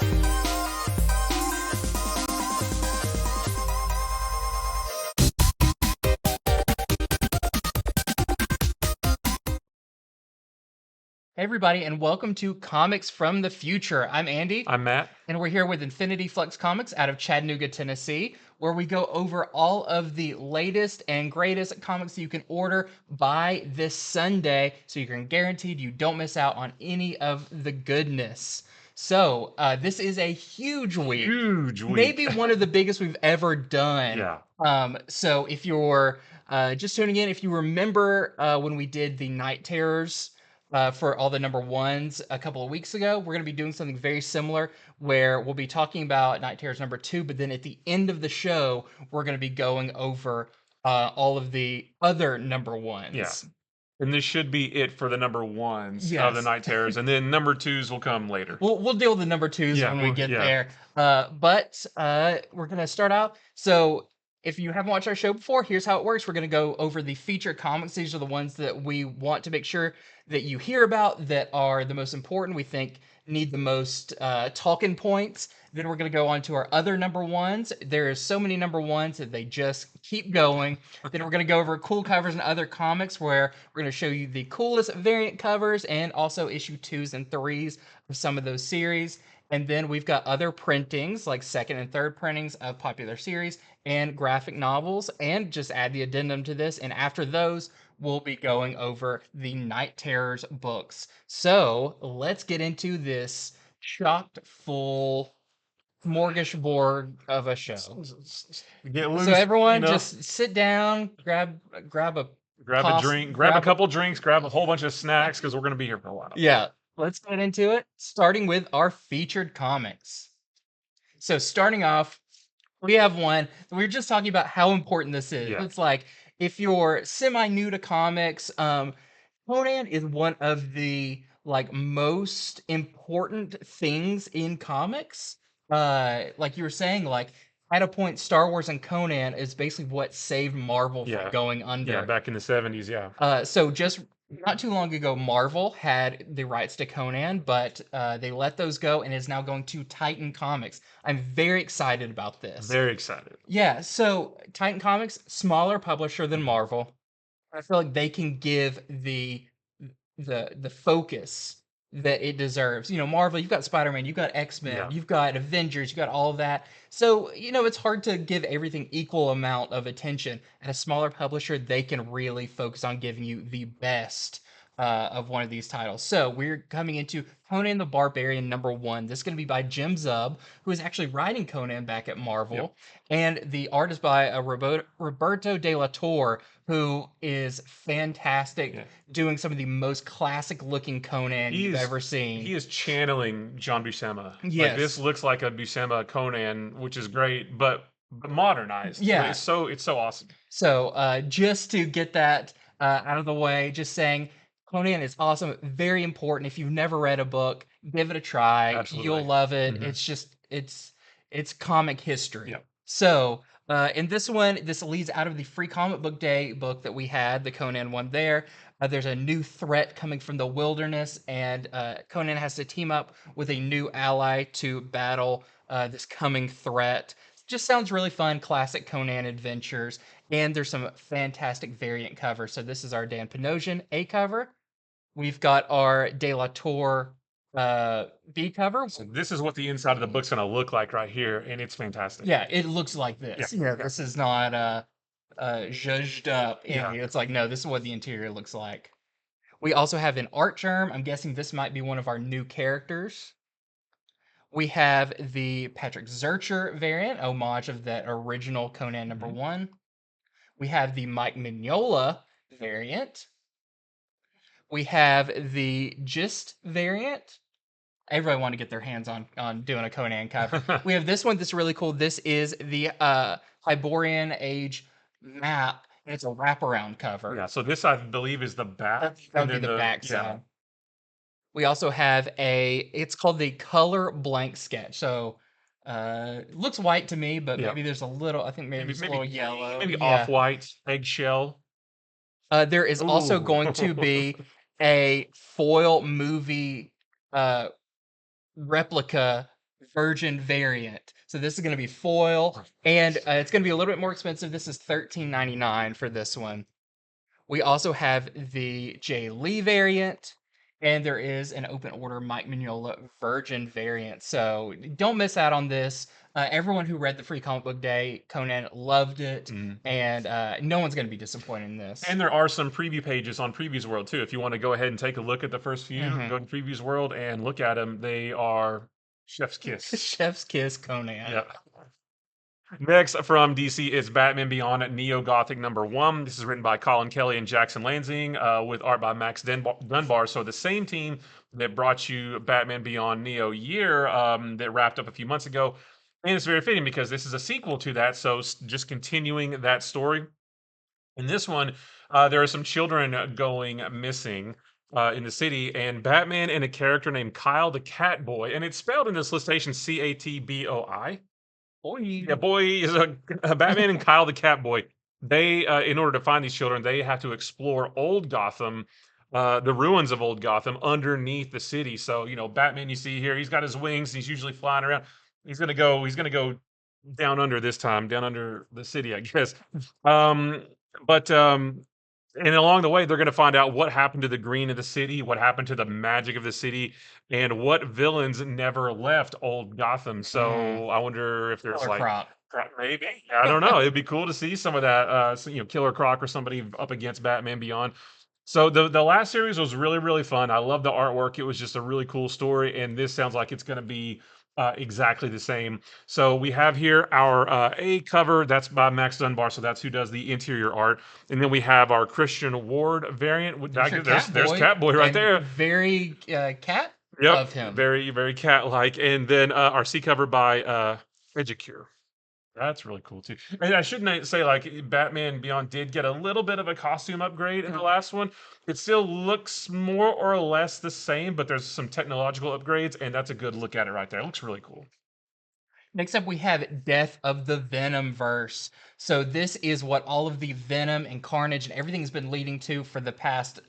Hey everybody, and welcome to Comics from the Future. I'm Andy, I'm Matt. and we're here with Infinity Flux Comics out of Chattanooga, Tennessee, where we go over all of the latest and greatest comics that you can order by this Sunday, so you can guaranteed you don't miss out on any of the goodness. So, this is a huge week. Huge week. Maybe one of the biggest we've ever done. Yeah. So if you're just tuning in, if you remember when we did the Night Terrors for all the number ones a couple of weeks ago, we're going to be doing something very similar where we'll be talking about Night Terrors number 2, but then at the end of the show, we're going to be going over all of the other number ones. Yeah. And this should be it for the number ones of the Yes. Night Terrors, and then number twos will come later. We'll deal with the number twos Yeah, when we get yeah. there. But we're gonna start out. So if you haven't watched our show before, here's how it works. We're gonna go over the featured comics. These are the ones that we want to make sure that you hear about, that are the most important, we think need the most talking points. Then we're going to go on to our other number ones. There is so many number ones that they just keep going. Then we're going to go over cool covers and other comics, where we're going to show you the coolest variant covers and also issue 2s and 3s of some of those series. And then we've got other printings, like second and third printings of popular series and graphic novels, and just add the addendum to this. And after those, we'll be going over the Night Terrors books. So let's get into this chock full smorgasbord of a show. Get loose, So everyone, you know? just sit down, grab a grab a pos- drink, grab a couple drinks, grab a whole bunch of snacks, because we're going to be here for a while. Yeah, let's get into it, starting with our featured comics. So starting off, we have one. We were just talking about how important this is. Yeah. It's like, if you're semi-new to comics, Conan is one of the most important things in comics. Like you were saying, like at a point, Star Wars and Conan is basically what saved Marvel Yeah. from going under. Yeah, back in the 70s, yeah. So just not too long ago, Marvel had the rights to Conan, but they let those go, and is now going to Titan Comics. I'm very excited about this. Very excited. Yeah, so Titan Comics, smaller publisher than Marvel. I feel like they can give the focus that it deserves. You know, Marvel, you've got Spider-Man, you've got X-Men, Yeah. you've got Avengers, you've got all of that. So, you know, it's hard to give everything equal amount of attention. At a smaller publisher, they can really focus on giving you the best of one of these titles. So we're coming into Conan the Barbarian number 1. This is going to be by Jim Zub, who is actually writing Conan back at Marvel. Yep. And the art is by Roberto de la Torre, who is fantastic, Yeah. doing some of the most classic looking Conan you've ever seen. He is channeling John Buscema. Yes. Like, this looks like a Buscema Conan, which is great, but modernized. Yeah. Like, it's so awesome. So just to get that out of the way, just saying Conan is awesome, very important. If you've never read a book, give it a try. Absolutely. You'll love it. Mhm. It's just it's comic history. Yep. So in this one, this leads out of the Free Comic Book Day book that we had, the Conan one there. There's a new threat coming from the wilderness, and Conan has to team up with a new ally to battle this coming threat. Just sounds really fun, classic Conan adventures, and there's some fantastic variant covers. So this is our Dan Panosian A cover. We've got our De La Torre B cover. So this is what the inside of the book's going to look like right here, and it's fantastic. Yeah, it looks like this. Yeah. This is not zhuzhed up. Yeah. It's like, no, this is what the interior looks like. We also have an ARTGERM. I'm guessing this might be one of our new characters. We have the Patrick ZIRCHER variant, homage of that original Conan number 1. We have the Mike Mignola variant. We have the Gist variant. Everybody want to get their hands on doing a Conan cover. We have this one that's really cool. This is the Hyborian Age map, and it's a wraparound cover. Yeah, so this, I believe, is the back. That would be the back side. We also have it's called the Color Blank Sketch. So looks white to me, but maybe there's a little, I think maybe a little yellow. Maybe off-white, eggshell. There is also going to be a foil movie replica Virgin variant. So this is going to be foil, and it's going to be a little bit more expensive. This is $13.99 for this one. We also have the Jay Lee variant, and there is an open order Mike Mignola Virgin variant. So don't miss out on this. Everyone who read the Free Comic Book Day Conan loved it, and no one's going to be disappointed in this. And there are some preview pages on Previews World too. If you want to go ahead and take a look at the first few, go to Previews World and look at them. They are chef's kiss. Chef's kiss Conan. Yeah. Next from DC is Batman Beyond Neo-Gothic #1. This is written by Colin Kelly and Jackson Lansing with art by Max Dunbar. So the same team that brought you Batman Beyond Neo Year that wrapped up a few months ago. And it's very fitting because this is a sequel to that. So just continuing that story. In this one, there are some children going missing in the city, and Batman and a character named Kyle the Catboy, and it's spelled in this listation Catboi. Boy. Yeah, boy is a Batman and Kyle the Catboy. They, in order to find these children, they have to explore old Gotham, the ruins of old Gotham underneath the city. So, you know, Batman, you see here, he's got his wings. He's usually flying around. He's gonna go down under this time, down under the city, I guess. Um, but and along the way, they're gonna find out what happened to the green of the city, what happened to the magic of the city, and what villains never left old Gotham. So I wonder if there's Killer like Croc. maybe I don't know. It'd be cool to see some of that. You know, Killer Croc or somebody up against Batman Beyond. So the last series was really fun. I love the artwork. It was just a really cool story, and this sounds like it's going to be exactly the same. So we have here our A cover. That's by Max Dunbar. So that's who does the interior art, and then we have our Christian Ward variant. There's Catboy right there. Very cat Yep, of him. very cat-like. And then our C cover by EJIKURE. That's really cool too. And I shouldn't say like Batman Beyond did get a little bit of a costume upgrade in the last one. It still looks more or less the same, but there's some technological upgrades, and that's a good look at it right there. It looks really cool. Next up, we have Death of the Venomverse. So this is what all of the Venom and Carnage and everything's been leading to for the past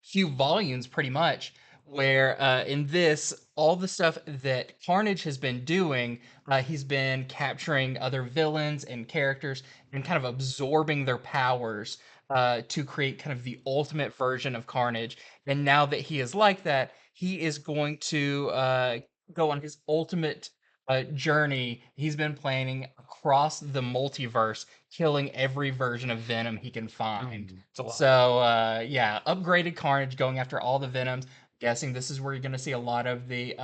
few volumes, pretty much. Where in this, all the stuff that Carnage has been doing, he's been capturing other villains and characters and kind of absorbing their powers to create kind of the ultimate version of Carnage. And now that he is like that, he is going to go on his ultimate journey he's been planning across the multiverse, killing every version of Venom he can find. So, yeah, upgraded Carnage going after all the Venoms. Guessing this is where you're going to see a lot of the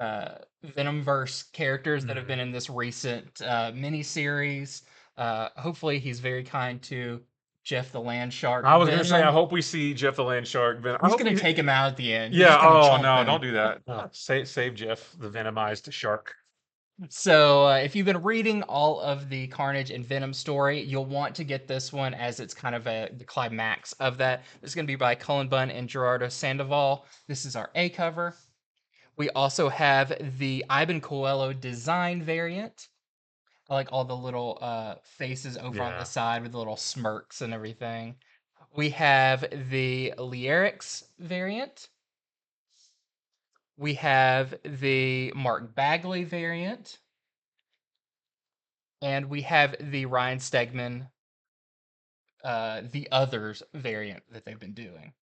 Venomverse characters that have been in this recent miniseries. Hopefully, he's very kind to Jeff the Land Shark. I was going to say, I hope we see Jeff the Land Shark. He's going to take him out at the end. Yeah. Oh no! Don't do that. Save Jeff the Venomized Shark. So, if you've been reading all of the Carnage and Venom story, you'll want to get this one as it's kind of the climax of that. This is going to be by Cullen Bunn and Gerardo Sandoval. This is our A cover. We also have the IBAN Coello design variant. I like all the little faces over on the side with the little smirks and everything. We have the LEIRIX variant. We have the Mark Bagley variant. And we have the Ryan Stegman, the Others variant that they've been doing.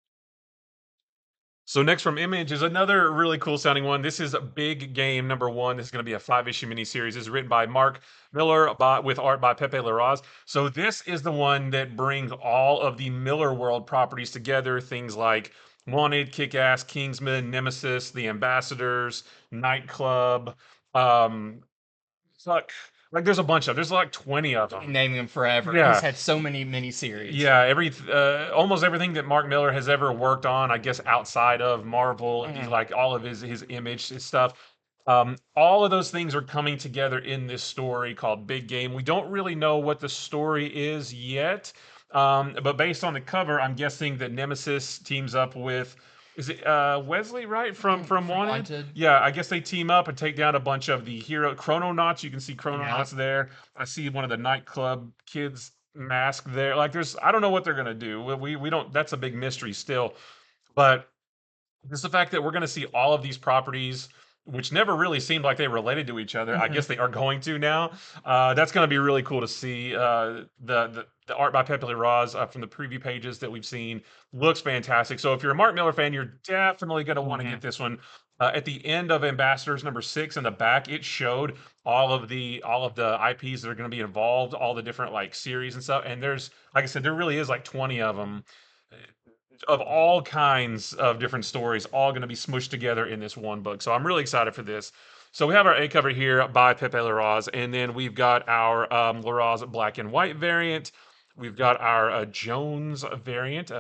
So next from Image is another really cool sounding one. This is Big Game #1. This is going to be a 5-issue miniseries. This is written by Mark Miller with art by Pepe Larraz. So this is the one that brings all of the Miller World properties together. Things like Wanted, Kick-Ass, Kingsman, Nemesis, The Ambassadors, Nightclub. There's a bunch of. There's like 20 of them. Naming them forever. Yeah. He's had so many miniseries. Yeah, almost everything that Mark Miller has ever worked on, I guess outside of Marvel, he's like all of his Image stuff. All of those things are coming together in this story called Big Game. We don't really know what the story is yet, but based on the cover, I'm guessing that Nemesis teams up with. Is it Wesley, right? From Wanted? Yeah, I guess they team up and take down a bunch of the hero Chrononauts. You can see Chrononauts there. I see one of the nightclub kids mask there. Like I don't know what they're gonna do. We don't that's a big mystery still. But just the fact that we're gonna see all of these properties which never really seemed like they related to each other. I Mhm. guess they are going to now. That's going to be really cool to see. The art by Pepe Larraz from the preview pages that we've seen looks fantastic. So if you're a Mark Miller fan, you're definitely going to want to Mhm. get this one. At the end of Ambassadors #6 in the back, it showed all of the IPs that are going to be involved, all the different like series and stuff. And there's, like I said, there really is like 20 of them of all kinds of different stories, all going to be smushed together in this one book. So I'm really excited for this. So we have our A cover here by Pepe Larraz, and then we've got our Larraz black and white variant. We've got our Jones variant.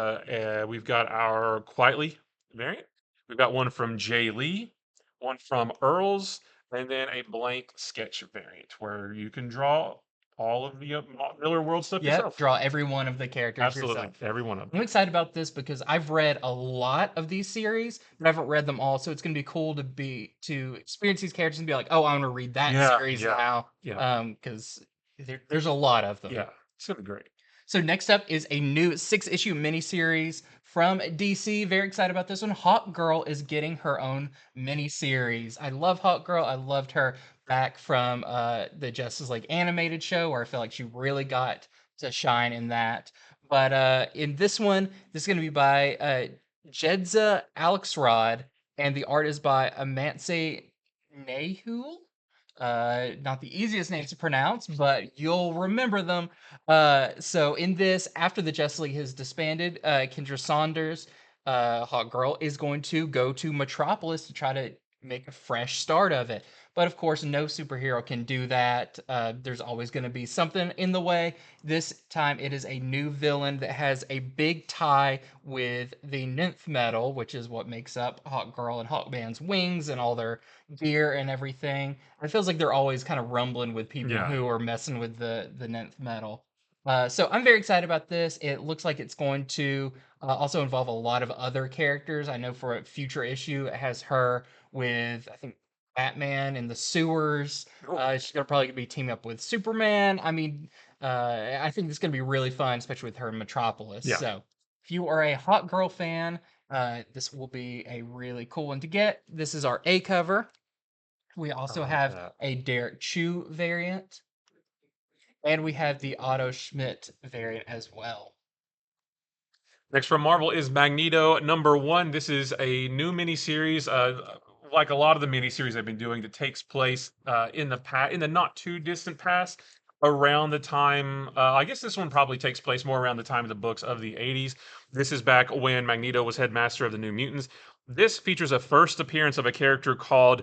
We've got our Quietly variant. We've got one from Jay Lee, one from Earls, and then a blank sketch variant where you can draw all of the Miller World stuff Yep, yourself. draw every one of the characters Absolutely, yourself. every one of them. I'm excited about this because I've read a lot of these series, but I haven't read them all. So it's gonna be cool to experience these characters and be like, oh, I want to read that Yeah, series yeah, now. yeah. Because there's a lot of them. Yeah, it's gonna be great. So next up is a new 6-issue miniseries from DC. Very excited about this one. Hawkgirl is getting her own miniseries. I love Hawkgirl. I loved her back from the Justice League animated show, where I feel like she really got to shine in that. But in this one, this is going to be by Jedza Alexrod, and the art is by Amance Nahul. Not the easiest names to pronounce, but you'll remember them. So in this, after the Justice League has disbanded, Kendra Saunders, Hawkgirl, is going to go to Metropolis to try to make a fresh start of it. But of course, no superhero can do that. There's always going to be something in the way. This time, it is a new villain that has a big tie with the Ninth Metal, which is what makes up Hawkgirl and Hawkman's wings and all their gear and everything. It feels like they're always kind of rumbling with people Yeah. who are messing with the Ninth Metal. So I'm very excited about this. It looks like it's going to also involve a lot of other characters. I know for a future issue, it has her with, I think, Batman in the sewers. Oh, She's gonna probably be teaming up with Superman. I mean, I think it's gonna be really fun, especially with her in Metropolis. yeah. So if you are a Hot Girl fan, this will be a really cool one to get. This is our A cover. We I also like have that. a Derek Chu variant, and we have the Otto Schmidt variant as well. Next from Marvel is Magneto #1. This is a new miniseries, like a lot of the miniseries I've been doing, that takes place in the not too distant past, around the time. I guess this one probably takes place more around the time of the books of the '80s. This is back when Magneto was headmaster of the New Mutants. This features a first appearance of a character called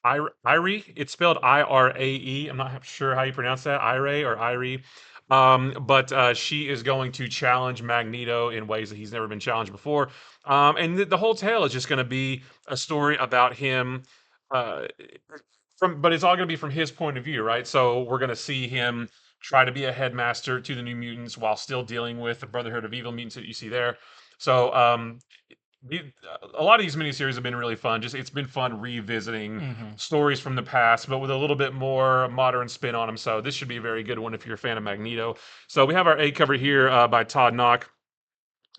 Irie. It's spelled Irae. I'm not sure how you pronounce that, Irie or Irie. But she is going to challenge Magneto in ways that he's never been challenged before. And the whole tale is just going to be a story about him. Uh, but it's all going to be from his point of view, right? So we're going to see him try to be a headmaster to the New Mutants while still dealing with the Brotherhood of Evil Mutants that you see there. So a lot of these miniseries have been really fun. Just it's been fun revisiting Hmm. stories from the past, but with a little bit more modern spin on them. So this should be a very good one if you're a fan of Magneto. So we have our A cover here by Todd Knock.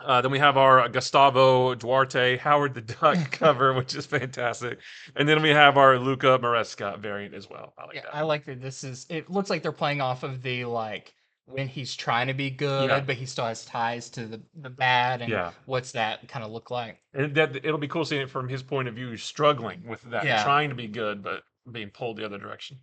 Then we have our Gustavo Duarte Howard the Duck cover, which is fantastic. And then we have our Luca Maresca variant as well. I like Yeah, that I one. like that this is it looks like they're playing off of the like when he's trying to be Yeah, good, but he still has ties to the bad and yeah. what's that kind of look like. And that it'll be cool seeing it from his point of view, struggling with that, Yeah. trying to be good, but being pulled the other direction.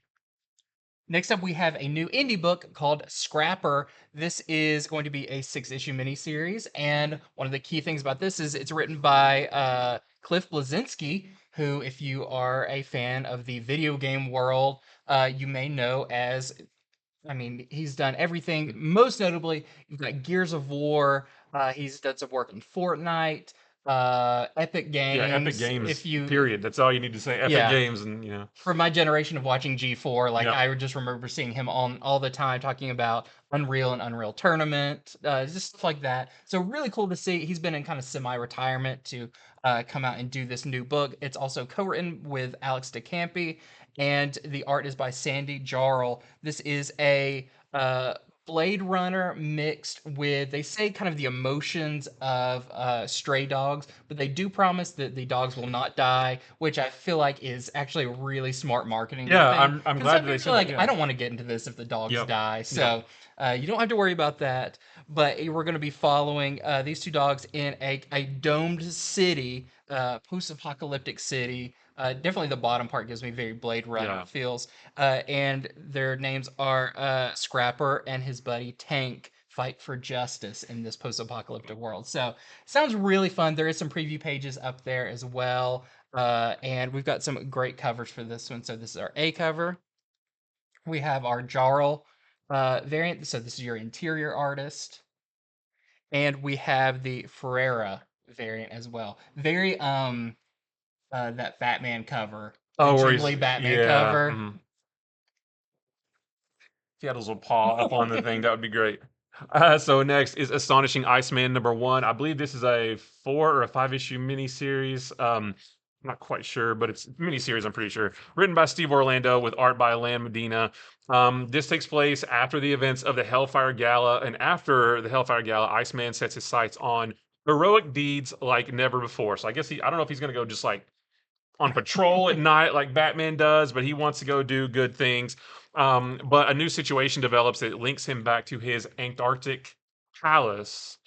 Next up, we have a new indie book called Scrapper. This is going to be a 6-issue miniseries, and one of the key things about this is it's written by Cliff Bleszinski, who, if you are a fan of the video game world, you may know as I mean, he's done everything. Most notably, you've got Gears of War. He's done some work in Fortnite, Epic Yeah, Epic Games. Games, If you, period. That's all you need to say. Epic yeah, Games, and for my generation of watching G4, like yeah, I would just remember seeing him on all the time talking about Unreal and Unreal Tournament, just stuff like that. So really cool to see. He's been in kind of semi-retirement to come out and do this new book. It's also co-written with Alex DeCampi, and the art is by Sandy Jarl. This is a Blade Runner mixed with, they say, kind of the emotions of Stray Dogs, but they do promise that the dogs will not die, which I feel like is actually a really smart marketing Yeah, thing. I'm Because glad some that they people are said that. like, I Yeah. don't want to get into this if the dogs Yep. die, Yep. so you don't have to worry about that. But we're going to be following these two dogs in a domed city, post-apocalyptic city. Definitely the bottom part gives me very Blade Runner Yeah. feels. And their names are Scrapper and his buddy Tank fight for justice in this post-apocalyptic world. So sounds really fun. There is some preview pages up there as well, and we've got some great covers for this one. So this is our A cover. We have our Jarl variant. So this is your interior artist, and we have the Ferreira variant as well. Very that Batman cover, the Oh, where Jim he's, Lee Batman yeah. cover. Mhm. If he had his little paw up on the thing, that would be great. So next is Astonishing Iceman #1. I believe this is a 4 or 5 issue miniseries. I'm not quite sure, but it's a miniseries, I'm pretty sure. Written by Steve Orlando with art by Lan Medina. This takes place after the events of the Hellfire Gala, and after the Hellfire Gala, Iceman sets his sights on heroic deeds like never before. So I guess I don't know if he's gonna go just like on patrol at night like Batman does, but he wants to go do good things. But a new situation develops that links him back to his Antarctic palace.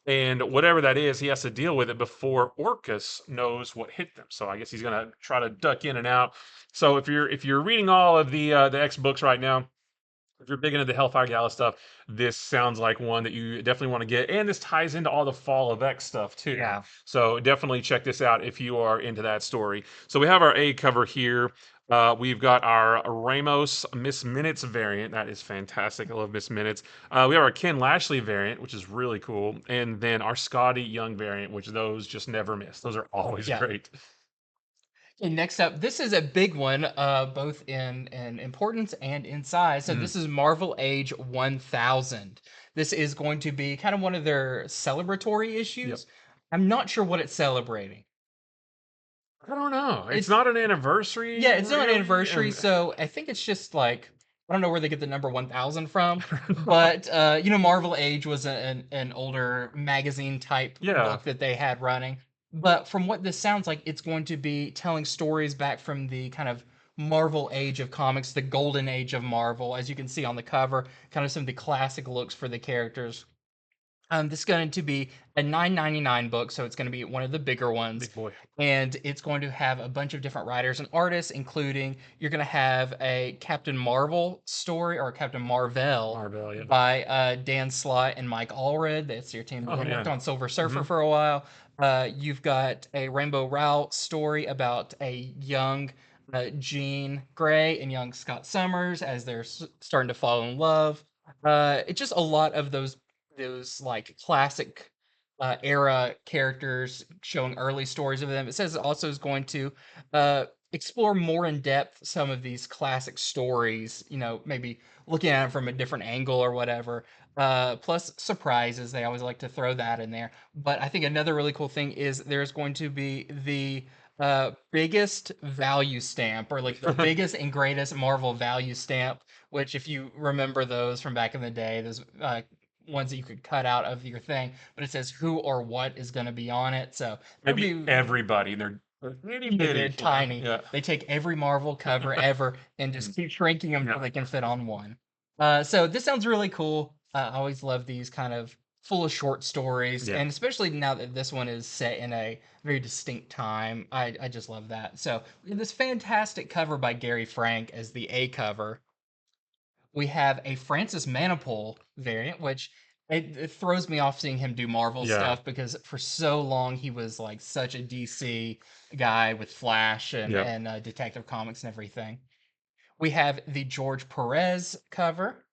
And whatever that is, he has to deal with it before Orcus knows what hit them. So I guess he's gonna try to duck in and out. So if you're reading all of the X books right now, if you're big into the Hellfire Gala stuff, this sounds like one that you definitely want to get. And this ties into all the Fall of X stuff too. Yeah. So definitely check this out if you are into that story. So we have our A cover here. We've got our Ramos Miss Minutes variant. That is fantastic. I love Miss Minutes. We have our Ken Lashley variant, which is really cool. And then our Scotty Young variant, which those just never miss. Those are always Yeah. great. Okay, next up, this is a big one, both in importance and in size. So Mhm. this is Marvel Age 1000. This is going to be kind of one of their celebratory Yep. issues. I'm not sure what it's celebrating. I don't know. It's It's not an anniversary, Yeah, it's not an really, anniversary, and so I think it's just like I don't know where they get the number 1000 from, but Marvel Age was an older magazine type yeah. book that they had running. But from what this sounds like, it's going to be telling stories back from the kind of Marvel age of comics, the golden age of Marvel, as you can see on the cover, kind of some of the classic looks for the characters. This is going to be a 9.99 book, so it's going to be one of the bigger ones, Big boy. and it's going to have a bunch of different writers and artists, including you're going to have a Captain Marvel story or Captain Marvel Marvel, yeah. by Dan Slott and Mike Allred. That's your team Oh that yeah. worked on Silver Surfer Mhm. for a while. You've got a Rainbow Rowell story about a young Jean Grey and young Scott Summers as they're starting to fall in love. It's just a lot of those like classic era characters showing early stories of them. It says it also is going to explore more in depth some of these classic stories, maybe looking at them from a different angle or whatever. Plus surprises, they always like to throw that in there. But I think another really cool thing is there's going to be the biggest value stamp or like the biggest and greatest Marvel value stamp, which if you remember those from back in the day, those ones that you could cut out of your thing, but it says who or what is going to be on it. So that'll Maybe be everybody. They're itty yeah, they're bitty. Yeah. tiny. Yeah. They take every Marvel cover ever and just keep shrinking them Yeah. until they can fit on one. So this sounds really cool. I always love these kind of full of short stories, Yeah. and especially now that this one is set in a very distinct time. I just love that. So we have this fantastic cover by Gary Frank as the A cover. We have a Francis Manapul variant, which it throws me off seeing him do Marvel Yeah. stuff because for so long he was like such a DC guy with Flash and Yep. Detective Comics and everything. We have the George Perez cover.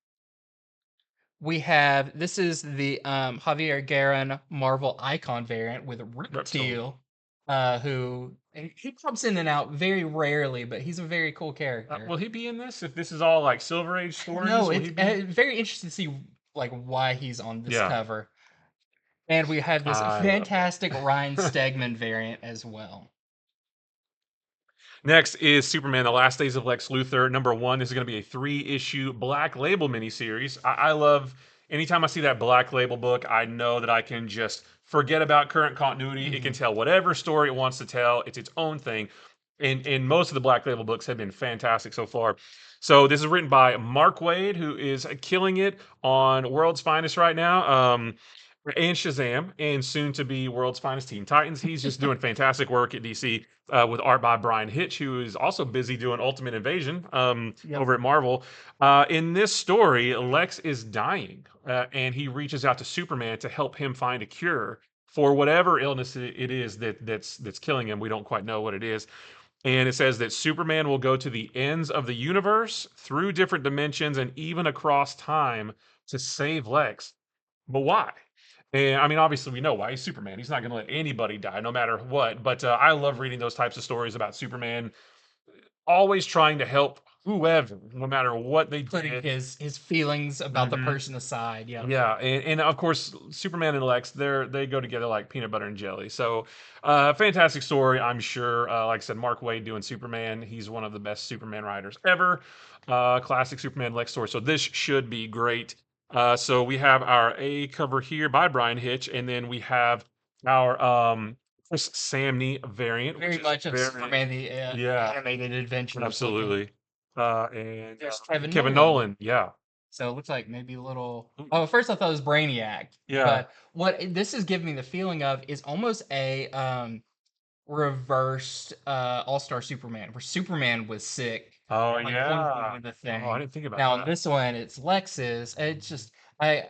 We have this is the Javier Guerin Marvel Icon variant with Reptile. Reptile, who and he pops in and out very rarely, but he's a very cool character. Will he be in this? If this is all like Silver Age stories, No, will he it's be? very interesting to see like why he's on this Yeah. cover. And we have this I love fantastic that. Ryan Stegman variant as well. Next is Superman: The Last Days of Lex Luthor, #1. This is going to be a 3-issue Black Label miniseries. I love anytime I see that Black Label book. I know that I can just forget about current continuity. It can tell whatever story it wants to tell. It's its own thing. And most of the Black Label books have been fantastic so far. So this is written by Mark Waid, who is killing it on World's Finest right now. And Shazam, and soon to be World's Finest Teen Titans. He's just doing fantastic work at DC with art by Brian Hitch, who is also busy doing Ultimate Invasion over at Marvel. In this story, Lex is dying, and he reaches out to Superman to help him find a cure for whatever illness it is that's killing him. We don't quite know what it is. And it says that Superman will go to the ends of the universe, through different dimensions, and even across time to save Lex. But why? And I mean, obviously, we know why. He's Superman. He's not going to let anybody die, no matter what. But I love reading those types of stories about Superman always trying to help whoever, no matter what they Putting did. his feelings about the person aside. Yeah. Yeah, and of course, Superman and Lex, they go together like peanut butter and jelly. So, fantastic story, I'm sure. Like I said, Mark Waid doing Superman. He's one of the best Superman writers ever. Classic Superman Lex story. So this should be great. So we have our A cover here by Brian Hitch, and then we have our Chris Samney variant, Very which is much of very Superman the yeah, animated adventure. absolutely. And There's Kevin Kevin Nolan. Nolan, yeah. So it looks like maybe a little. Oh, at first I thought it was Brainiac. Yeah. But what this is giving me the feeling of is almost a reversed All-Star Superman, where Superman was sick. Oh Like yeah. with the Oh, I thing. didn't think about Now in that. this one, it's Lex's. It's just I,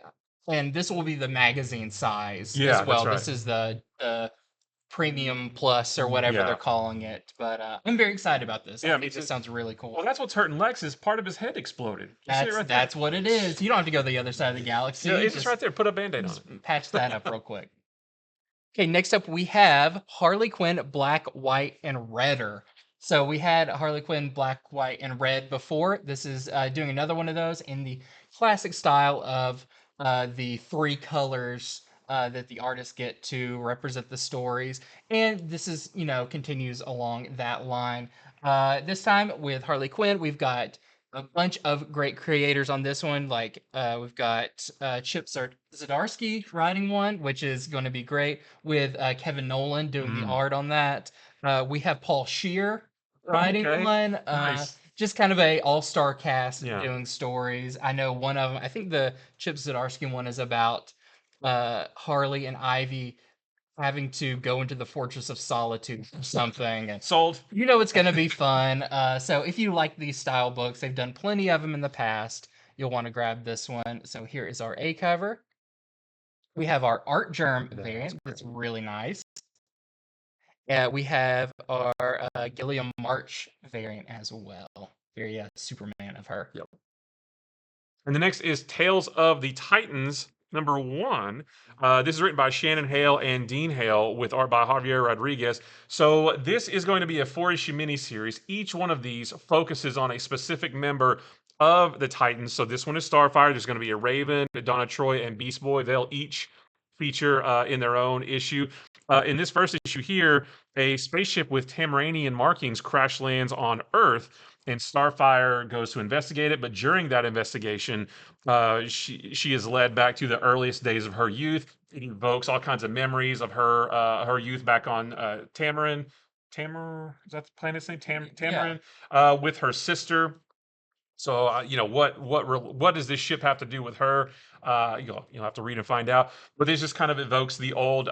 and this will be the magazine size Yeah, as well. that's right. This is the premium plus or whatever they're Yeah. calling it. But I'm very excited about this. Yeah, I me think too. this sounds really cool. Well, that's what's hurting Lex is part of his head exploded. You see it right there? That's what it is. You don't have to go to the other side of the galaxy. Yeah, it's just right there. Put a band-aid on it. Patch that up real quick. Okay, next up we have Harley Quinn Black, White, and Redder. So we had Harley Quinn Black, White, and Red before. This is doing another one of those in the classic style of the three colors that the artists get to represent the stories. And this is, continues along that line. This time with Harley Quinn, we've got a bunch of great creators on this one. Like we've got Chip Zdarsky writing one, which is going to be great, with Kevin Nolan doing the art on that. We have Paul Scheer writing one. Nice. Just kind of a all-star cast Yeah. doing stories. I know one of them. I think the Chip Zdarsky one is about Harley and Ivy having to go into the Fortress of Solitude or something. And Sold. it's going to be fun. So if you like these style books, they've done plenty of them in the past. You'll want to grab this one. So here is our A cover. We have our ARTGERM variant. That's really nice. We have our Gilliam March variant as well. Very Superman of her. Yep. And the next is Tales of the Titans, #1. This is written by Shannon Hale and Dean Hale with art by Javier Rodriguez. So this is going to be a 4-issue miniseries. Each one of these focuses on a specific member of the Titans. So this one is Starfire. There's going to be a Raven, Donna Troy, and Beast Boy. They'll each feature in their own issue. In this first issue here, a spaceship with Tamranian markings crash lands on Earth, and Starfire goes to investigate it. But during that investigation, she is led back to the earliest days of her youth. It invokes all kinds of memories of her youth back on Tamarin. Is that the planet's name? Tamarin, with her sister. So what does this ship have to do with her? You'll have to read and find out. But this just kind of evokes the old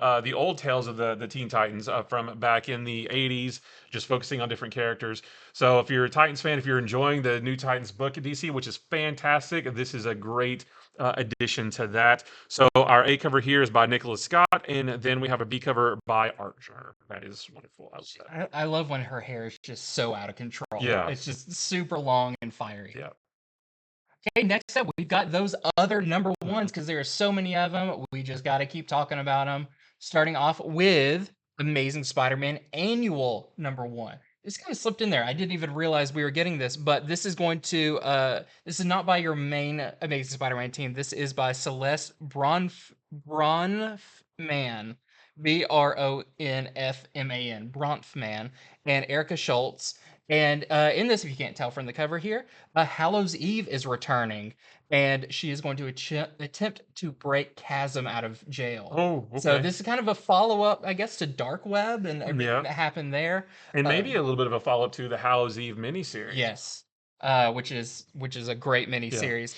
tales of the Teen Titans from back in the '80s, just focusing on different characters. So if you're a Titans fan, if you're enjoying the new Titans book at DC, which is fantastic, this is a great addition to that. So our A cover here is by Nicholas Scott, and then we have a B cover by ARTGERM. That is wonderful. I love that. I love when her hair is just so out of control. Yeah. It's just super long and fiery. Yeah. Okay, next up, we've got those other #1s because there are so many of them. We just got to keep talking about them. Starting off with Amazing Spider-Man Annual #1. This kind of slipped in there. I didn't even realize we were getting this, but this is going to, this is not by your main Amazing Spider-Man team. This is by Celeste Bronfman, BRONFMAN, Bronfman, and Erica Schultz. And in this, if you can't tell from the cover here, Hallows Eve is returning, and she is going to attempt to break Chasm out of jail. Oh, So okay. this is kind of a follow-up, I guess, to Dark Web and everything Yeah. that happened there. And Uh, maybe a little bit of a follow-up to the Hallows Eve miniseries. yes, which is a great Yeah. miniseries.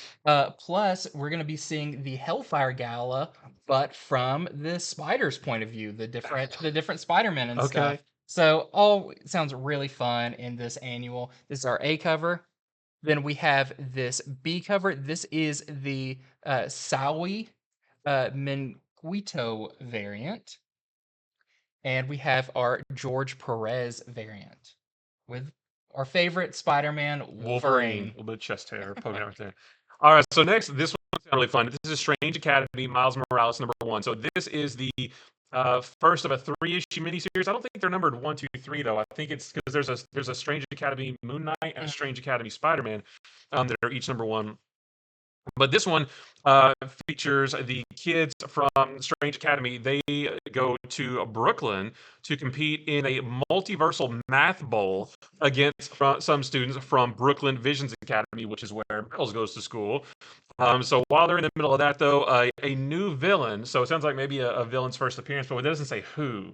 Plus, we're going to be seeing the Hellfire Gala, but from the Spider's point of view, the different Spider-Men and Okay. stuff. So all sounds really fun in this annual. This is our A cover. Then we have this B cover. This is the Sawi Menguito variant. And we have our George Perez variant with our favorite Spider-Man, Wolverine. A Wolverine. little bit of chest hair poking out right there. All right, so next, this one's really fun. This is Strange Academy, Miles Morales, #1. So this is the first of a 3-issue miniseries. I don't think they're numbered 1, 2, 3 though. I think it's because there's a Strange Academy Moon Knight and a Mhm. Strange Academy Spider-Man that are each #1. But this one features the kids from Strange Academy. They go to Brooklyn to compete in a multiversal math bowl against some students from Brooklyn Visions Academy, which is where Miles goes to school. So while they're in the middle of that, though, a new villain. So it sounds like maybe a villain's first appearance, but it doesn't say who.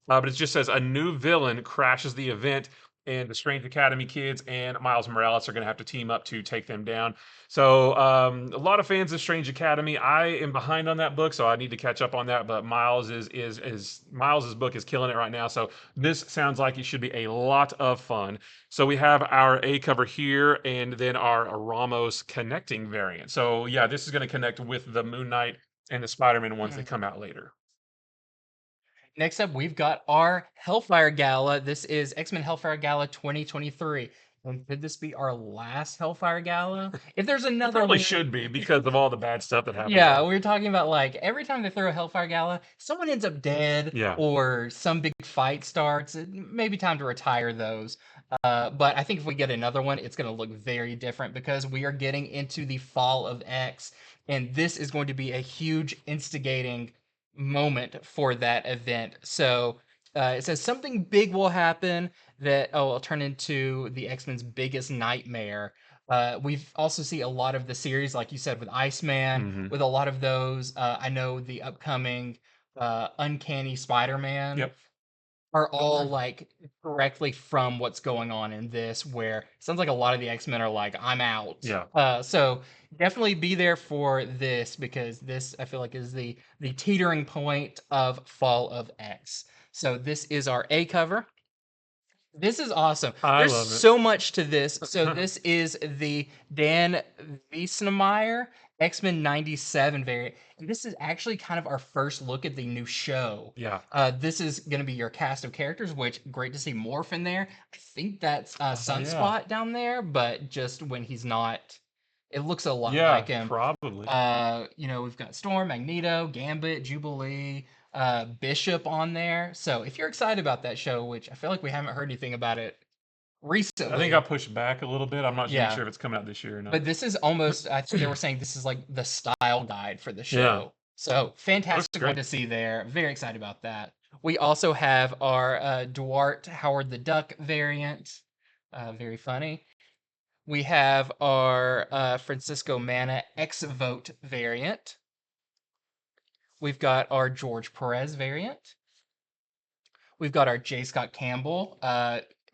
But it just says a new villain crashes the event, and the Strange Academy kids and Miles Morales are going to have to team up to take them down. So a lot of fans of Strange Academy. I am behind on that book, so I need to catch up on that. But Miles is Miles's book is killing it right now. So this sounds like it should be a lot of fun. So we have our A cover here, and then our Ramos connecting variant. So yeah, this is going to connect with the Moon Knight and the Spider-Man ones that Mhm. come out later. Next up, we've got our Hellfire Gala. This is X-Men Hellfire Gala 2023. And could this be our last Hellfire Gala? If there's It another probably one, should be because of all the bad stuff that happened yeah, there. we were talking about like every time they throw a Hellfire Gala, someone ends up dead Yeah. or some big fight starts. It may be time to retire those. But I think if we get another one, it's going to look very different because we are getting into the fall of X, and this is going to be a huge instigating moment for that event. So it says something big will happen that will turn into the X-Men's biggest nightmare. We've also see a lot of the series, like you said, with Iceman, Hmm. with a lot of those. I know the upcoming Uncanny Spider-Man Yep. are all like directly from what's going on in this, where it sounds like a lot of the X-Men are like, I'm out. Yeah. So definitely be there for this because this I feel like is the teetering point of Fall of X. So this is our A cover. This is awesome. I There's love it. so much to this. So this is the Dan Wiesenemeyer X-Men 97 variant. And this is actually kind of our first look at the new show. Yeah. This is going to be your cast of characters, which great to see Morph in there. I think that's Oh yeah. Sunspot down there, but just when he's not, it looks a lot Yeah, like him. probably. We've got Storm, Magneto, Gambit, Jubilee, Bishop on there. So if you're excited about that show, which I feel like we haven't heard anything about it I think I recently, pushed back a little bit. I'm not even yeah. sure if it's coming out this year or not. But this is almost, I think they were saying this is like the style guide for the Yeah. show. So Looks fantastic one great. to see there. Very excited about that. We also have our Duarte Howard the Duck variant. Very funny. We have our Francisco Mana X Vote variant. We've got our George Perez variant. We've got our J. Scott Campbell.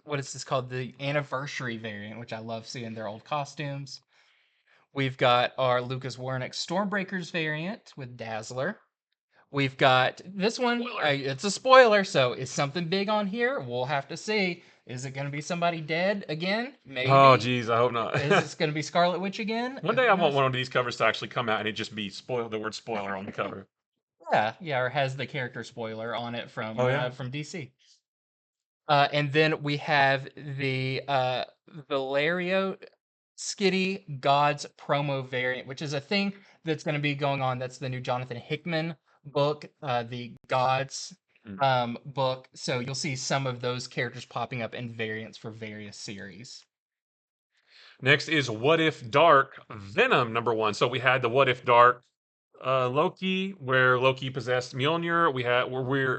What is this called? The anniversary variant, which I love seeing their old costumes. We've got our Lucas Wernick Stormbreakers variant with Dazzler. We've got this one. Spoiler. It's a spoiler, so is something big on here? We'll have to see. Is it going to be somebody dead again? Oh, Maybe. geez, I hope not. Is this going to be Scarlet Witch again? One day I Who want knows? one of these covers to actually come out and it just be the word spoiler on the cover. Yeah, yeah, or has the character spoiler on it Oh yeah. from DC. And then we have the Valerio Skitty Gods promo variant, which is a thing that's going to be going on. That's the new Jonathan Hickman book, the Gods Mm. book. So you'll see some of those characters popping up in variants for various series. Next is What If Dark Venom #1. So we had the What If Dark Loki, where Loki possessed Mjolnir.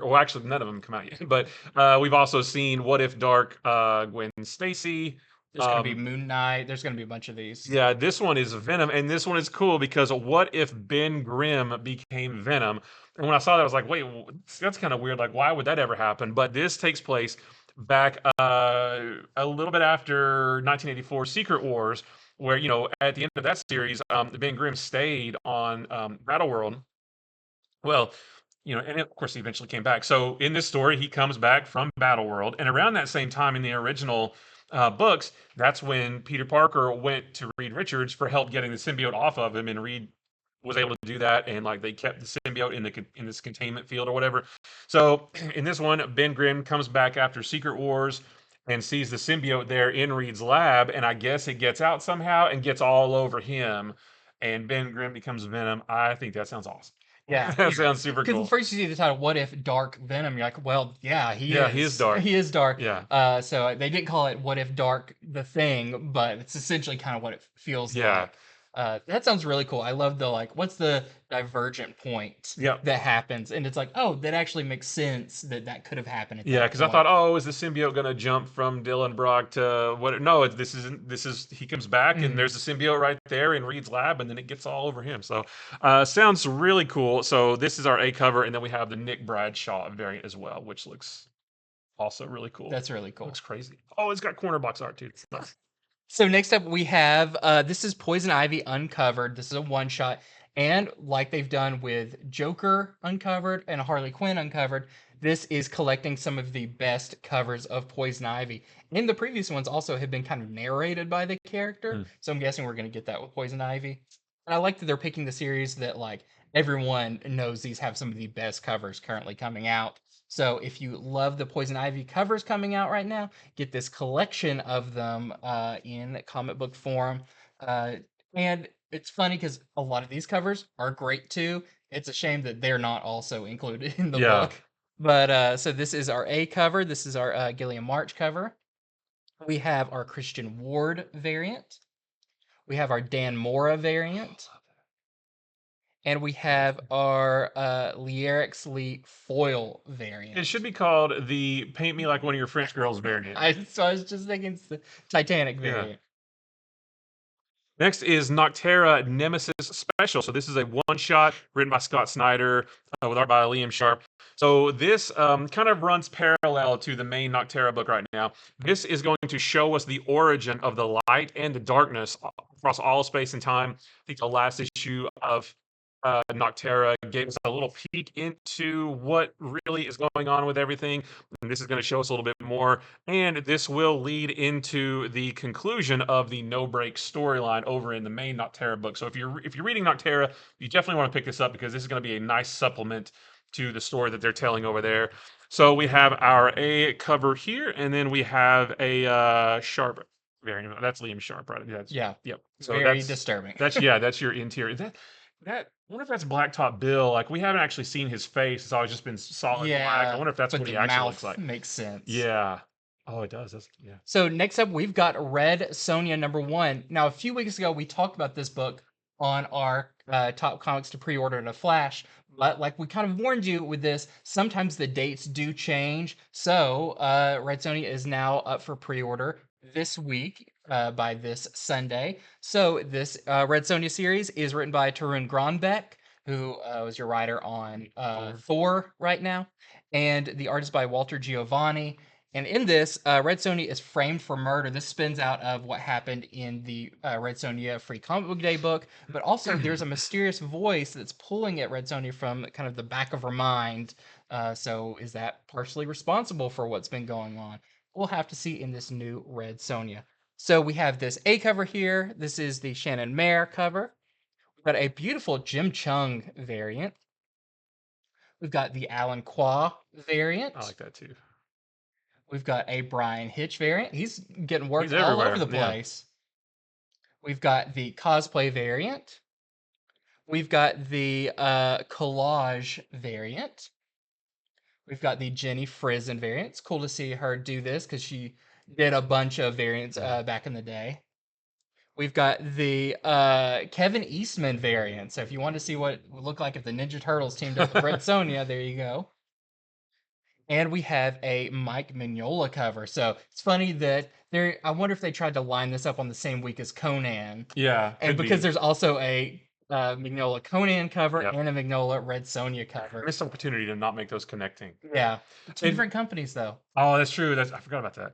Well, actually, none of them come out yet, but we've also seen What If Dark, Gwen Stacy. There's gonna be Moon Knight. There's gonna be a bunch of these. Yeah, this one is Venom, and this one is cool because what if Ben Grimm became Venom? And when I saw that, I was like, wait, that's kind of weird. Like, why would that ever happen? But this takes place back a little bit after 1984 Secret Wars, where, at the end of that series, Ben Grimm stayed on Battleworld. Well, and of course he eventually came back. So in this story, he comes back from Battleworld, and around that same time in the original books, that's when Peter Parker went to Reed Richards for help getting the symbiote off of him, and Reed was able to do that, and like they kept the symbiote in this containment field or whatever. So in this one, Ben Grimm comes back after Secret Wars and sees the symbiote there in Reed's lab, and I guess it gets out somehow and gets all over him, and Ben Grimm becomes Venom. I think that sounds awesome. Yeah, That sounds super because cool. first you see the title, "What If Dark Venom?" You're like, well, yeah, he Yeah, is. he is dark. He is dark. Yeah. So they didn't call it "What If Dark the Thing," but it's essentially kind of what it feels Yeah. like. That sounds really cool. I love the what's the divergent point Yep. that happens, and it's like, oh, that actually makes sense that could have happened. At Yeah, that because I point. thought, oh, is the symbiote gonna jump from Dylan Brock to what? No, this isn't. This is he comes back and there's the symbiote right there in Reed's lab, and then it gets all over him. So, sounds really cool. So this is our A cover, and then we have the Nick Bradshaw variant as well, which looks also really cool. That's really cool. Looks crazy. Oh, it's got corner box art too. Nice. So next up we have this is Poison Ivy Uncovered. This is a one shot, and like they've done with Joker Uncovered and Harley Quinn Uncovered, this is collecting some of the best covers of Poison Ivy. And the previous ones also have been kind of narrated by the character, so I'm guessing we're going to get that with Poison Ivy. And I like that they're picking the series that everyone knows these have some of the best covers currently coming out. So if you love the Poison Ivy covers coming out right now, get this collection of them in comic book form. And it's funny because a lot of these covers are great too. It's a shame that they're not also included in the book. But so this is our A cover. This is our Gilliam March cover. We have our Christian Ward variant. We have our Dan Mora variant. And we have our LEIRIX Lee foil variant. It should be called the "Paint Me Like One of Your French Girls" variant. So I was just thinking it's the Titanic variant. Next is Noctera Nemesis Special. So this is a one-shot written by Scott Snyder with art by Liam Sharp. So this kind of runs parallel to the main Noctera book right now. This is going to show us the origin of the light and the darkness across all space and time. I think the last issue of Noctera gave us a little peek into what really is going on with everything. And this is going to show us a little bit more. And this will lead into the conclusion of the No Break storyline over in the main Noctera book. So if you're reading Noctera, you definitely want to pick this up because this is going to be a nice supplement to the story that they're telling over there. So we have our A cover here, and then we have a Sharp variant. That's Liam Sharp, right? Yeah. Yep. So very disturbing. That's your interior. That I wonder if that's Blacktop Bill. Like we haven't actually seen his face; it's always just been solid black. I wonder if that's what he actually looks like. Makes sense. Yeah. Oh, it does. Yeah. So next up, we've got Red Sonja #1. Now, a few weeks ago, we talked about this book on our top comics to pre-order in a flash. But like we kind of warned you with this, sometimes the dates do change. So Red Sonja is now up for pre-order this week by this Sunday. So this Red Sonja series is written by Tarun Gronbeck, who was your writer on Thor right now, and the art is by Walter Giovanni. And in this, Red Sonja is framed for murder. This spins out of what happened in the Red Sonja Free Comic Book Day book, but also there's a mysterious voice that's pulling at Red Sonja from kind of the back of her mind. So is that partially responsible for what's been going on? We'll have to see in this new Red Sonja. So we have this A cover here. This is the Shannon Mayer cover. We've got a beautiful Jim Chung variant. We've got the Alan Qua variant. I like that too. We've got a Brian Hitch variant. He's getting work all over the place. Yeah. We've got the cosplay variant. We've got the collage variant. We've got the Jenny Frizen variant. It's cool to see her do this because she did a bunch of variants back in the day. We've got the Kevin Eastman variant. So if you want to see what it would look like if the Ninja Turtles teamed up with Red Sonja, there you go. And we have a Mike Mignola cover. So it's funny that there. I wonder if they tried to line this up on the same week as Conan, Yeah, and could because be. there's also a Mignola Conan cover Yep. and a Mignola Red Sonja cover. Missed opportunity to not make those connecting. Yeah, two And different companies though. oh, that's true. That's I forgot about that.